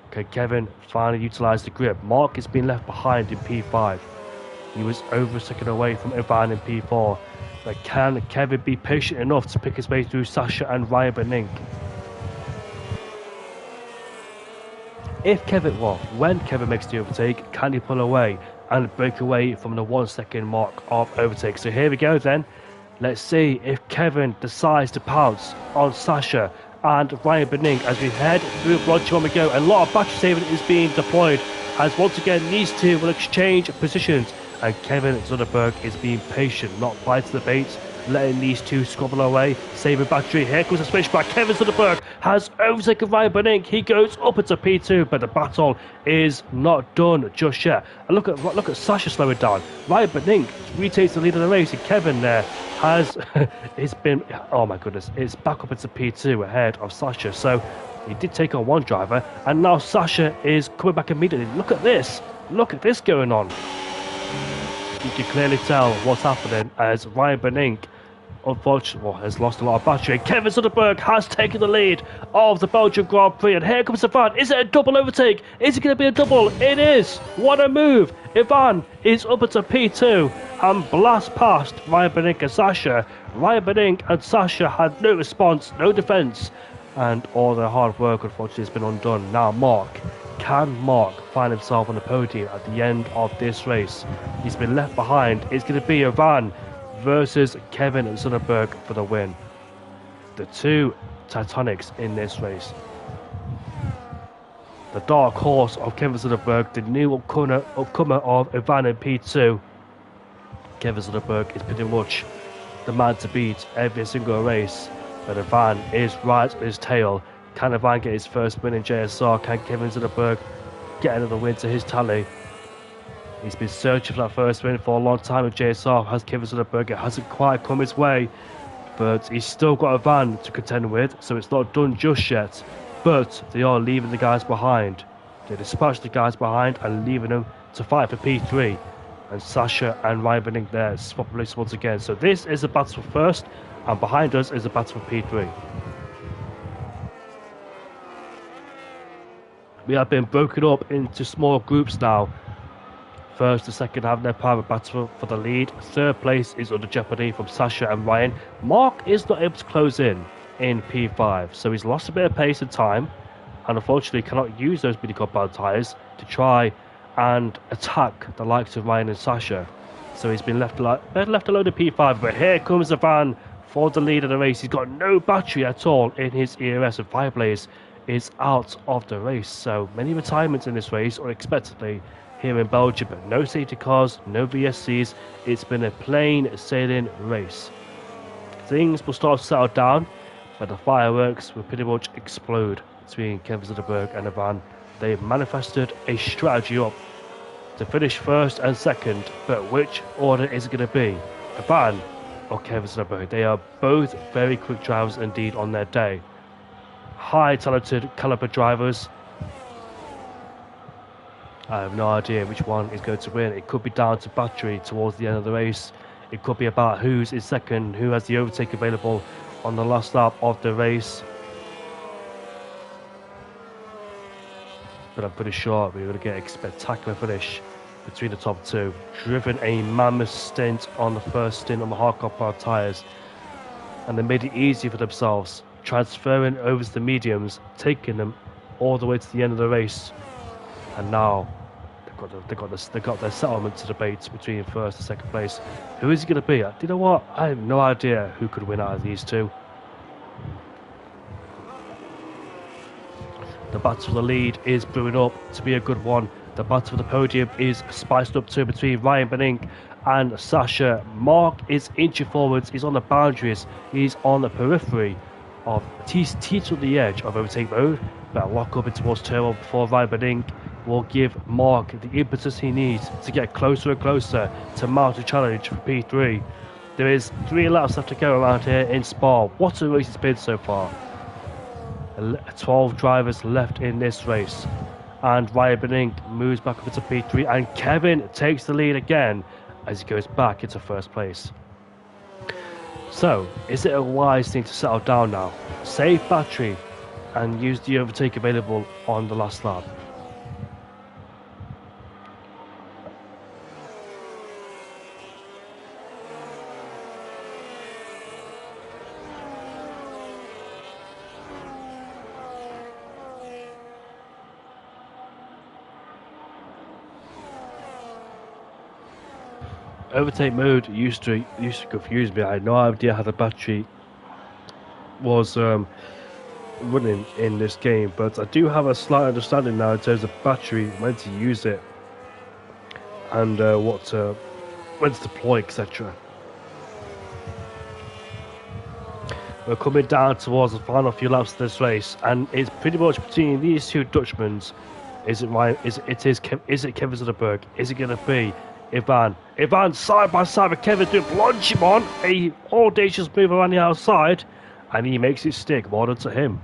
Okay, Kevin finally utilised the grip. Mark has been left behind in P5. He was over a second away from Ivan in P4. But can Kevin be patient enough to pick his way through Sasha and Ryan Benink? When Kevin makes the overtake, can he pull away and break away from the 1 second mark of overtake? So here we go then. Let's see if Kevin decides to pounce on Sasha and Ryan Benink as we head through Blanche when we go. A lot of battery saving is being deployed as once again these two will exchange positions, and Kevin Soderberg is being patient, not biting the bait, letting these two squabble away, saving battery. Here comes a switchback. Kevin Soderberg has overtaken Ryan Benink. He goes up into P2, but the battle is not done just yet. And look at Sasha slowing down. Ryan Benink retakes the lead of the race, and Kevin there has it's been, oh my goodness, it's back up into P2 ahead of Sasha. So he did take on one driver, and now Sasha is coming back immediately. Look at this going on. You can clearly tell what's happening as Ryan Benink unfortunately has lost a lot of battery. Kevin Soderberg has taken the lead of the Belgian Grand Prix, and here comes Ivan. Is it a double overtake? Is it going to be a double? It is. What a move. Ivan is up into P2 and blast past Ryan Benink and Sasha. Ryan Benink and Sasha had no response, no defence, and all their hard work unfortunately has been undone. Now can Mark find himself on the podium at the end of this race? He's been left behind. It's going to be Ivan versus Kevin and Soderberg for the win. The two Titanics in this race. The dark horse of Kevin Soderberg, the new upcomer of Ivan in P2. Kevin Soderberg is pretty much the man to beat every single race, but Ivan is right on his tail. Can Ivan get his first win in JSR? Can Kevin Soderberg get another win to his tally? He's been searching for that first win for a long time with JSR. Has Kevin Soderberg? It hasn't quite come his way, but he's still got a van to contend with, so it's not done just yet. But they are leaving the guys behind. They dispatched the guys behind and leaving them to fight for P3. And Sasha and Ryan Benink there swap places once again. So this is a battle for first, and behind us is a battle for P3. We have been broken up into small groups now. First and second having their private battle for the lead. Third place is under jeopardy from Sasha and Ryan. Mark is not able to close in P5, so he's lost a bit of pace and time, and unfortunately cannot use those mini compound tyres to try and attack the likes of Ryan and Sasha. So he's been left alone in P5, but here comes the van for the lead of the race. He's got no battery at all in his ERS, and Fireblaze is out of the race. So many retirements in this race unexpectedly here in Belgium, but no safety cars, no VSCs. It's been a plain sailing race. Things will start to settle down, but the fireworks will pretty much explode between Kevin Soderberg and Ivan. They've manifested a strategy up to finish first and second, but which order is it going to be? Ivan or Kevin Soderberg? They are both very quick drivers indeed on their day. High talented caliber drivers. I have no idea which one is going to win. It could be down to battery towards the end of the race. It could be about who's in second, who has the overtake available on the last lap of the race. But I'm pretty sure we're going to get a spectacular finish between the top two, driven a mammoth stint on the first stint on the hardcore tyres, and they made it easy for themselves, transferring over to the mediums, taking them all the way to the end of the race, and now they got their settlement to debate between first and second place. Who is it going to be? Do you know what? I have no idea who could win out of these two. The battle for the lead is brewing up to be a good one. The battle for the podium is spiced up too between Ryan Benink and Sasha. Mark is inching forwards. He's on the boundaries. He's on the periphery of teetering on the edge of overtake mode. Better lock up in towards turbo before Ryan Benink will give Mark the impetus he needs to get closer and closer to mount a challenge for P3. There is 3 laps left to go around here in Spa. What a race it's been so far. 12 drivers left in this race, and Ryan Benink moves back up into P3, and Kevin takes the lead again as he goes back into first place. So, is it a wise thing to settle down now, save battery, and use the overtake available on the last lap? Overtake mode used to confuse me. I had no idea how the battery was running in this game, but I do have a slight understanding now in terms of battery, when to use it, and when to deploy, etc. We're coming down towards the final few laps of this race, and it's pretty much between these two Dutchmen. Is it Ryan? Is it Kevin Zuckerberg? Is it going to be Ivan side by side with Kevin doing plunge him on a audacious move around the outside, and he makes it stick more than to him.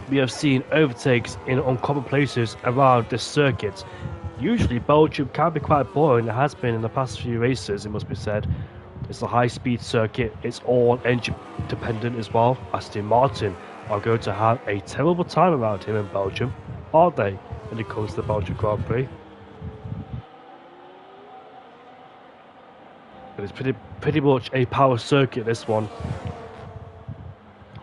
We have seen overtakes in uncommon places around this circuit. Usually Belgium can be quite boring. It has been in the past few races, it must be said. It's a high speed circuit, it's all engine dependent as well. Aston Martin are going to have a terrible time around here in Belgium, aren't they, when it comes to the Belgian Grand Prix? But it's pretty much a power circuit, this one.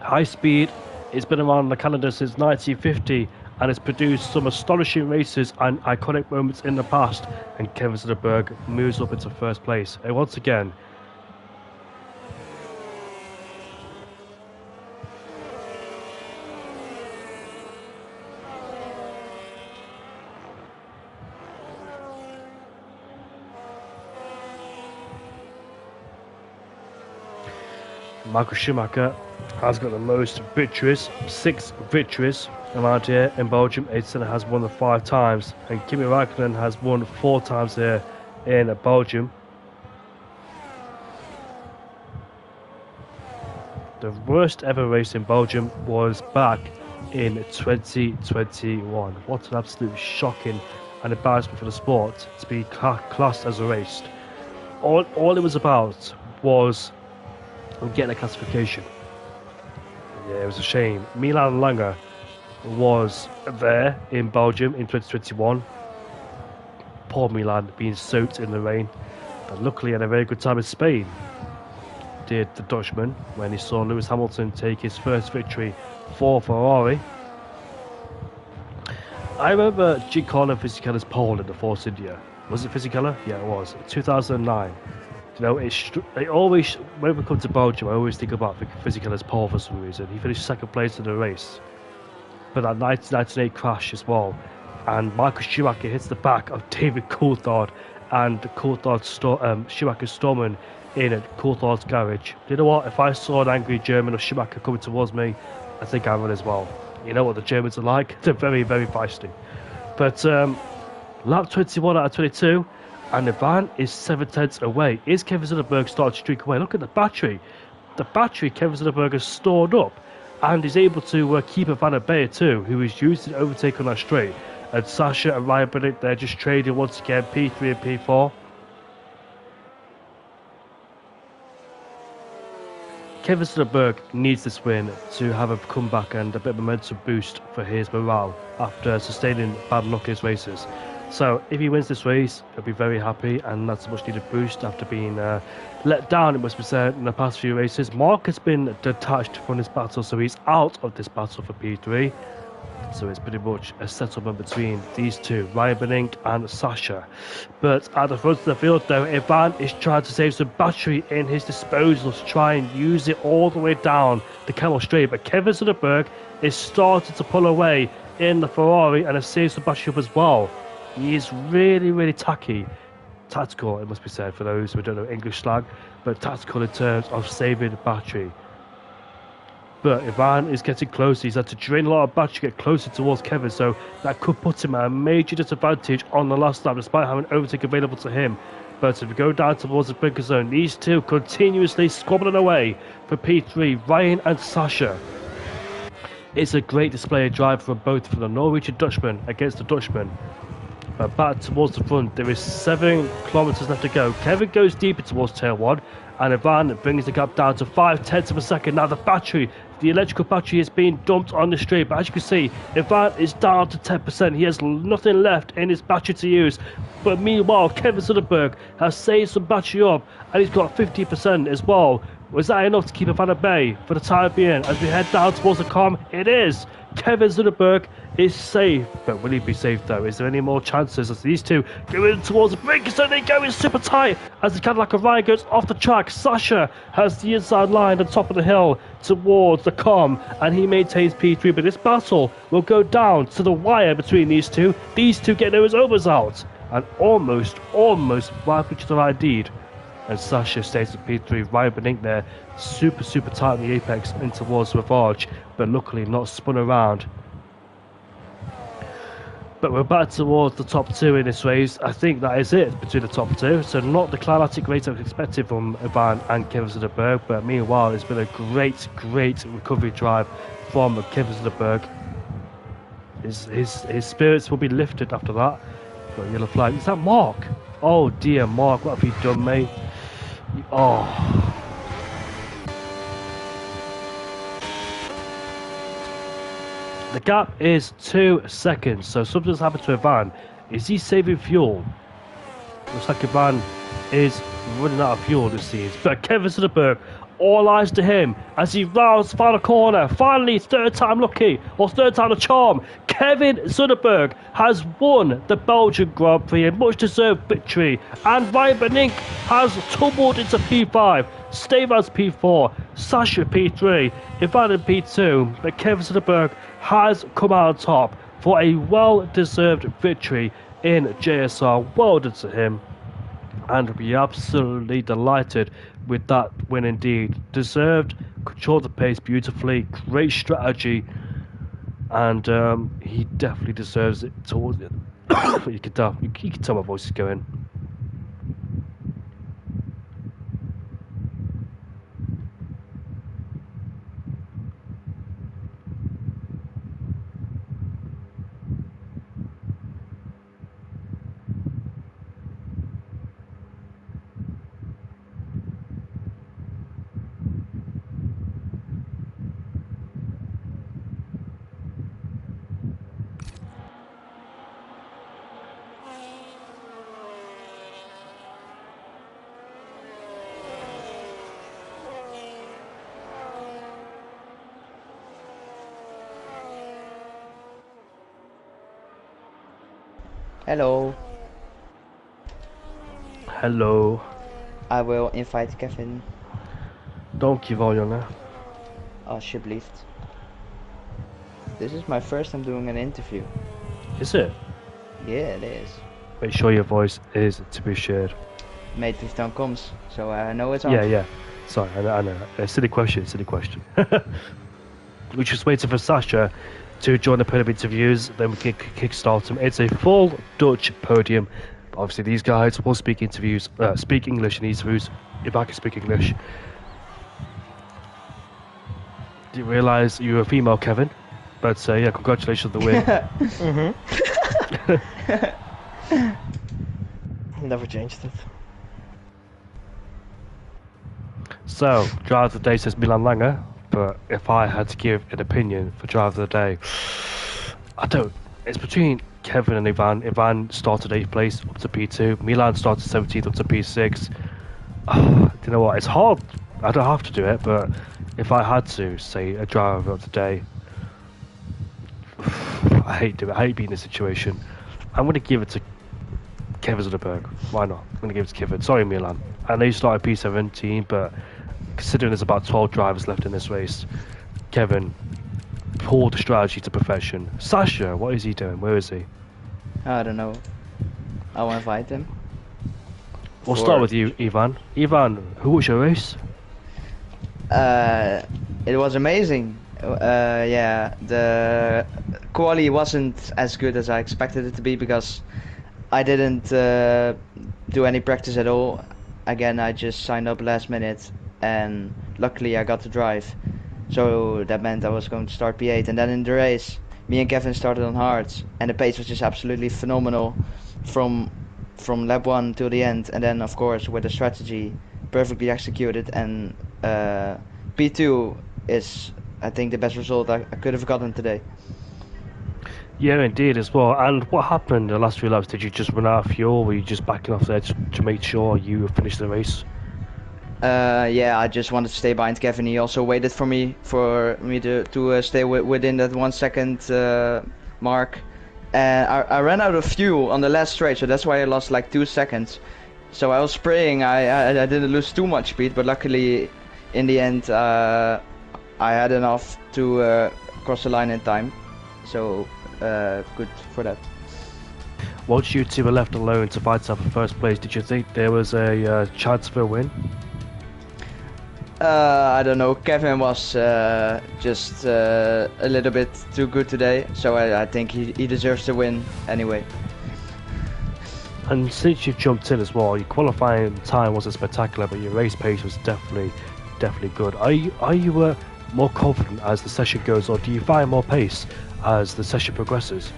High speed, it's been around the calendar since 1950, and it's produced some astonishing races and iconic moments in the past, and Kevin Zuckerberg moves up into first place. And once again, Michael Schumacher has got the most victories, 6 victories around here in Belgium. Edson has won them 5 times, and Kimi Raikkonen has won 4 times here in Belgium. The worst ever race in Belgium was back in 2021. What an absolute shocking and embarrassment for the sport to be classed as a race. All it was about was getting a classification. Yeah, it was a shame. Milan Langer was there in Belgium in 2021. Poor Milan, being soaked in the rain. But luckily had a very good time in Spain, did the Dutchman, when he saw Lewis Hamilton take his first victory for Ferrari. I remember Giancarlo Fisichella's pole in the Force India. Was it Fisichella? Yeah, it was. 2009. You know, it always, when we come to Belgium, I always think about Fisichella's pole for some reason. He finished second place in the race. But that 1998 crash as well. And Michael Schumacher hits the back of David Coulthard, and Schumacher storming in at Coulthard's garage. You know what? If I saw an angry German or Schumacher coming towards me, I think I would as well. You know what the Germans are like? They're very, very feisty. But lap 21 out of 22. And Ivan is 7/10 away. Is Kevin Zuckerberg starting to streak away? Look at the battery. The battery Kevin Zuckerberg has stored up, and is able to keep Ivan at bay too, who is using to overtake on that straight. And Sasha and Ryan Benink, they're just trading once again, P3 and P4. Kevin Soderberg needs this win to have a comeback and a bit of a mental boost for his morale after sustaining bad luck in his races. So if he wins this race, he'll be very happy, and that's a much needed boost after being let down, it must be said, in the past few races. Mark has been detached from this battle, so he's out of this battle for P3. So it's pretty much a settlement between these two, Ryan Benink and Sasha. But at the front of the field, though, Ivan is trying to save some battery in his disposal to try and use it all the way down the Camel Straight. But Kevin Soderberg is starting to pull away in the Ferrari and has saved some battery up as well. He is really, really tactical, it must be said, for those who don't know English slang, but tactical in terms of saving battery. But Ivan is getting closer. He's had to drain a lot of battery to get closer towards Kevin, so that could put him at a major disadvantage on the last lap, despite having overtake available to him. But if we go down towards the blinker zone, these two continuously squabbling away for P3, Ryan and Sasha. It's a great display of drive from both, from the Norwegian Dutchman against the Dutchman. But back towards the front, there is 7 kilometers left to go. Kevin goes deeper towards turn 1, and Ivan brings the gap down to 0.5 of a second. Now the electrical battery is being dumped on the straight, but as you can see, Ivan is down to 10%. He has nothing left in his battery to use. But meanwhile, Kevin Soderberg has saved some battery up, and he's got 50% as well. Was that enough to keep Ivan at bay for the time being? As we head down towards the calm, it is. Kevin Soderberg is safe, but will he be safe though? Is there any more chances as these two go in towards the brink? So they go in super tight as the Cadillac of Ryan goes off the track. Sasha has the inside line at the top of the hill towards the calm, and he maintains P3, but this battle will go down to the wire between these two. These two get those overs out and almost wipe each other indeed. And Sasha stays at P3. Ryan Benink there, super tight in the apex in towards Ravage, but luckily not spun around. But we're back towards the top 2 in this race. I think that is it between the top 2. So not the climatic race I was expected from Ivan and Kevin Soderberg, but meanwhile it's been a great recovery drive from Kevin Soderberg. His spirits will be lifted after that. Got a yellow flag. Is that Mark? Oh dear, Mark, what have you done, mate? Oh. The gap is 2 seconds, so something's happened to Ivan. Is he saving fuel? Looks like Ivan is running out of fuel, it seems. But Kevin Soderberg, all eyes to him as he rounds the final corner. Finally, third time lucky, or third time the charm. Kevin Soderberg has won the Belgian Grand Prix, a much deserved victory. And Ryan Benink has tumbled into P5. Stefan's P4, Sasha P3, Ivan in P2. But Kevin Soderberg has come out on top for a well-deserved victory in JSR. Well done to him. And we're absolutely delighted with that win indeed. Deserved, controlled the pace beautifully, great strategy, and he definitely deserves it towards it. You can tell my voice is going. Hello. Hello. I will invite Kevin Dankjewel, jongen. alsjeblieft. This is my first time doing an interview. Is it? Yeah, it is. Make sure your voice is to be shared. Mate, this time comes, so I know it's on. Yeah. Sorry, I know. Silly question. We're just waiting for Sasha to join the podium interviews, then we can kickstart them. It's a full Dutch podium. Obviously, these guys will speak English in these interviews, if I can speak English. Didn't realise you were a female, Kevin. But yeah, congratulations on the win. Never changed it. So, driver of the day says Milan Langer, but if I had to give an opinion for driver of the day, I don't. It's between Kevin and Ivan. Ivan started 8th place up to P2. Milan started 17th up to P6. You know what? It's hard. I don't have to do it, but if I had to say a driver of the day, I hate doing it. I hate being in this situation. I'm going to give it to Kevin Zuckerberg. Why not? I'm going to give it to Kevin. Sorry, Milan. I know you started P17, but considering there's about 12 drivers left in this race, Kevin pulled the strategy to perfection. Sasha, what is he doing? Where is he? I don't know. I'll invite him. We'll start with you, Ivan. Ivan, who was your race? It was amazing. Yeah, the quali wasn't as good as I expected it to be because I didn't do any practice at all. Again, I just signed up last minute, and luckily I got to drive. So that meant I was going to start P8, and then in the race, me and Kevin started on hards, and the pace was just absolutely phenomenal from lap 1 till the end, and then of course with the strategy perfectly executed, and P2 is I think the best result I could have gotten today. Yeah, indeed, as well. And what happened the last few laps? Did you just run out of fuel? Were you just backing off there to make sure you finished the race? Yeah, I just wanted to stay behind Kevin. He also waited for me to stay within that 1 second mark. And I ran out of fuel on the last straight, so that's why I lost like 2 seconds. So I was spraying. I didn't lose too much speed, but luckily in the end I had enough to cross the line in time. So good for that. Once you two were left alone to fight out for first place, did you think there was a chance for a win? I don't know. Kevin was just a little bit too good today, so I think he deserves to win anyway. And since you've jumped in as well, your qualifying time wasn't spectacular, but your race pace was definitely good. Are you more confident as the session goes, or do you find more pace as the session progresses?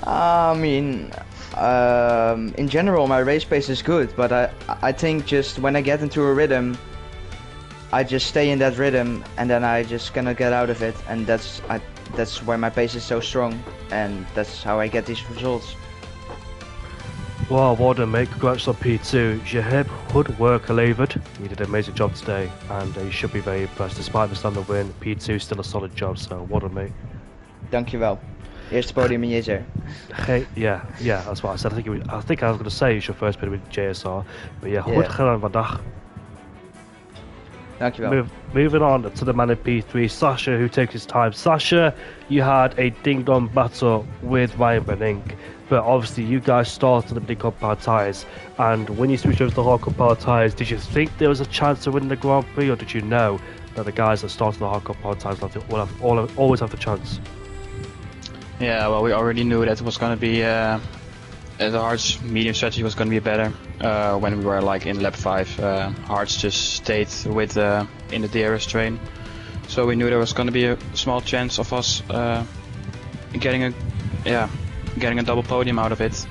I mean, in general, my race pace is good, but I think just when I get into a rhythm, I just stay in that rhythm, and then I just cannot get out of it, and that's why my pace is so strong, and that's how I get these results. Well done, mate. Congrats on P2. Jeheb Hood work geleverd. You did an amazing job today, and you should be very impressed. Despite the standard win, P2 is still a solid job, so well done, mate. Dankjewel. Eerste podium in JSR. Hey, yeah, that's what I said. I think I was going to say it's your first podium with JSR, but yeah, goed gedaan vandaag. Dankjewel. Moving on to the man in P3, Sasha, who takes his time. Sasha, you had a ding-dong battle with Ryan Benink, but obviously you guys started with the compound tyres, and when you switched over to the hard compound tyres, did you think there was a chance of winning the Grand Prix, or did you know that the guys that started the hard compound tyres will always have the chance? Yeah, well, we already knew that it was going to be the hards medium strategy was going to be better when we were like in lap 5. Hards just stayed with in the DRS train, so we knew there was going to be a small chance of us getting a double podium out of it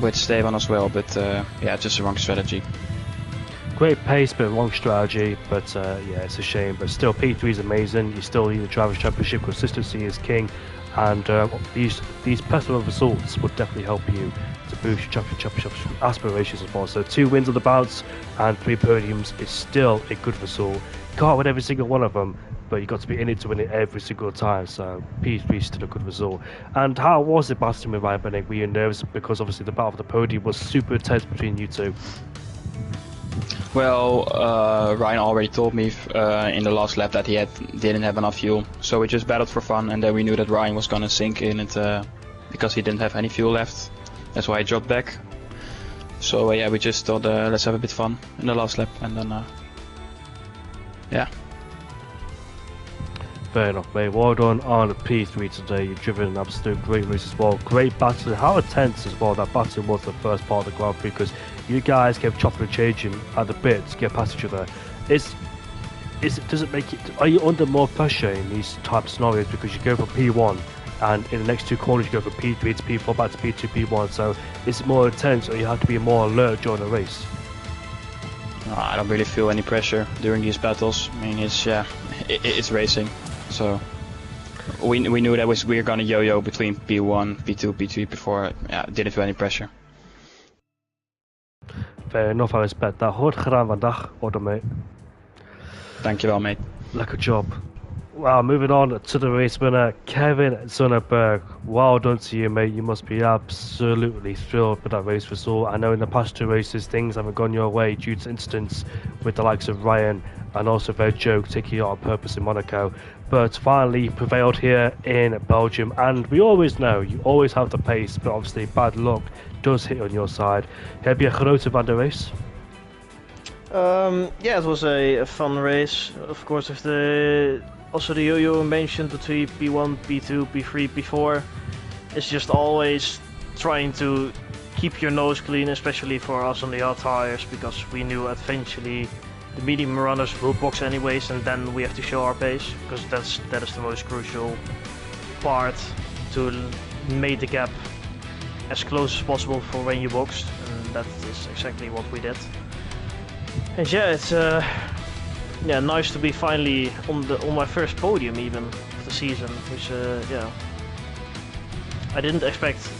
with Stevan as well. But yeah, just the wrong strategy. Great pace, but wrong strategy. But yeah, it's a shame. But still, P3 is amazing. You still need the Drivers' Championship. Consistency is king. And these personal results would definitely help you to boost your championship aspirations as well. So 2 wins on the bounce and 3 podiums is still a good result. Can't win every single one of them, but you got to be in it to win it every single time. So P3 is still a good result. And how was it battling with Ryan Benning? Were you nervous because obviously the battle of the podium was super intense between you two? Well, Ryan already told me in the last lap that he didn't have enough fuel, so we just battled for fun, and then we knew that Ryan was gonna sink in it because he didn't have any fuel left. That's why he dropped back. So yeah, we just thought let's have a bit of fun in the last lap, and then yeah. Fair enough, mate. Well done on the P3 today. You've driven an absolute great race as well. Great battle. How intense as well that battle was the first part of the Grand Prix, because you guys kept chopping and changing at the bit to get past each other. Does it make it? Are you under more pressure in these type of scenarios because you go from P1 and in the next 2 corners you go from P3 to P4 back to P2, P1? So is it more intense, or you have to be more alert during the race? I don't really feel any pressure during these battles. I mean, it's racing, so we knew that we were gonna yo-yo between P1, P2, P3 before. Didn't feel any pressure. Fair enough, I respect that. Goed gedaan vandaag, order mate. Dankjewel, mate. Lekker job. Wow, moving on to the race winner, Kevin Zonneberg. Well done to you, mate. You must be absolutely thrilled with that race result. I know in the past 2 races things haven't gone your way due to incidents with the likes of Ryan and also their joke taking you out on purpose in Monaco. But finally prevailed here in Belgium. And we always know you always have the pace, but obviously bad luck does hit on your side. Heb je genoten van de race? Yeah, it was a fun race. Of course, with also the yo-yo mentioned between P1, P2, P3, P4. It's just always trying to keep your nose clean, especially for us on the hard tires, because we knew eventually the medium runners will box anyways, and then we have to show our pace, because that is the most crucial part, to make the gap as close as possible for when you boxed, and that is exactly what we did. And yeah, it's nice to be finally on my first podium even of the season, which I didn't expect.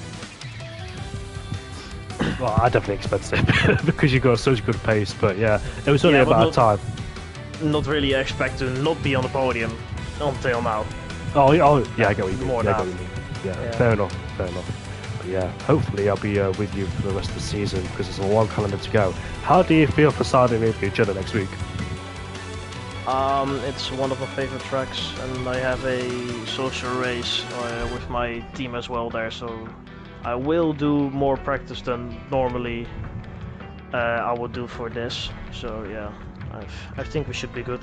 Well, I definitely expected it because you got such good pace, but yeah, it was only about time. Not really expect to not be on the podium until now. Oh yeah, I get what you mean. More Yeah, I now. get what you mean. Yeah, fair enough. But yeah, hopefully I'll be with you for the rest of the season because there's a long calendar to go. How do you feel for Saudi Arabia Jeddah next week? It's one of my favorite tracks, and I have a social race with my team as well there, so I will do more practice than normally I would do for this. So yeah, I think we should be good.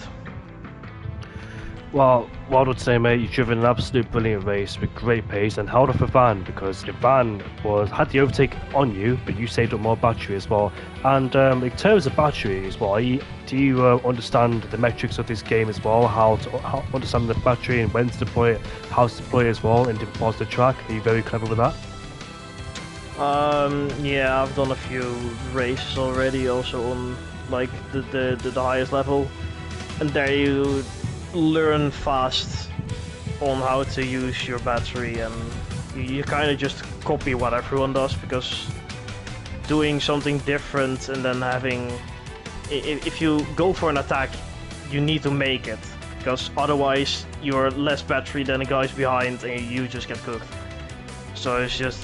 Well done today, mate. You've driven an absolute brilliant race with great pace and held off Ivan because Ivan had the overtake on you, but you saved up more battery as well. And in terms of battery as well, do you understand the metrics of this game as well? How understand the battery and when to deploy it, how to deploy it as well in different parts of the track? Are you very clever with that? Yeah, I've done a few races already, also on like the highest level, and there you learn fast on how to use your battery, and you kind of just copy what everyone does, because doing something different and then if you go for an attack, you need to make it, because otherwise you're less battery than the guys behind and you just get cooked. So it's just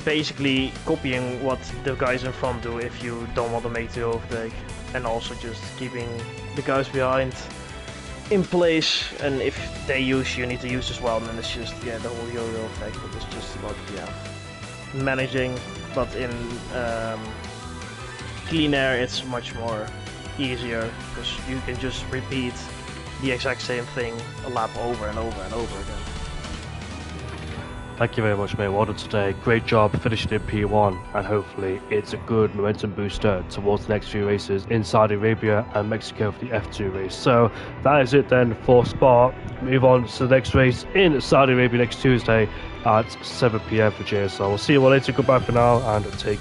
basically copying what the guys in front do if you don't want to make the overtake, and also just keeping the guys behind in place, and if they use, you need to use as well, and then it's just the whole yo-yo effect. But it's just about managing. But in clean air it's much more easier, because you can just repeat the exact same thing a lap over and over and over again. Thank you very much, mate. Well done today. Great job finishing in P1, and hopefully it's a good momentum booster towards the next few races in Saudi Arabia and Mexico for the F2 race. So that is it then for Spa. Move on to the next race in Saudi Arabia next Tuesday at 7 PM for JSR. We'll see you all later. Goodbye for now, and take care.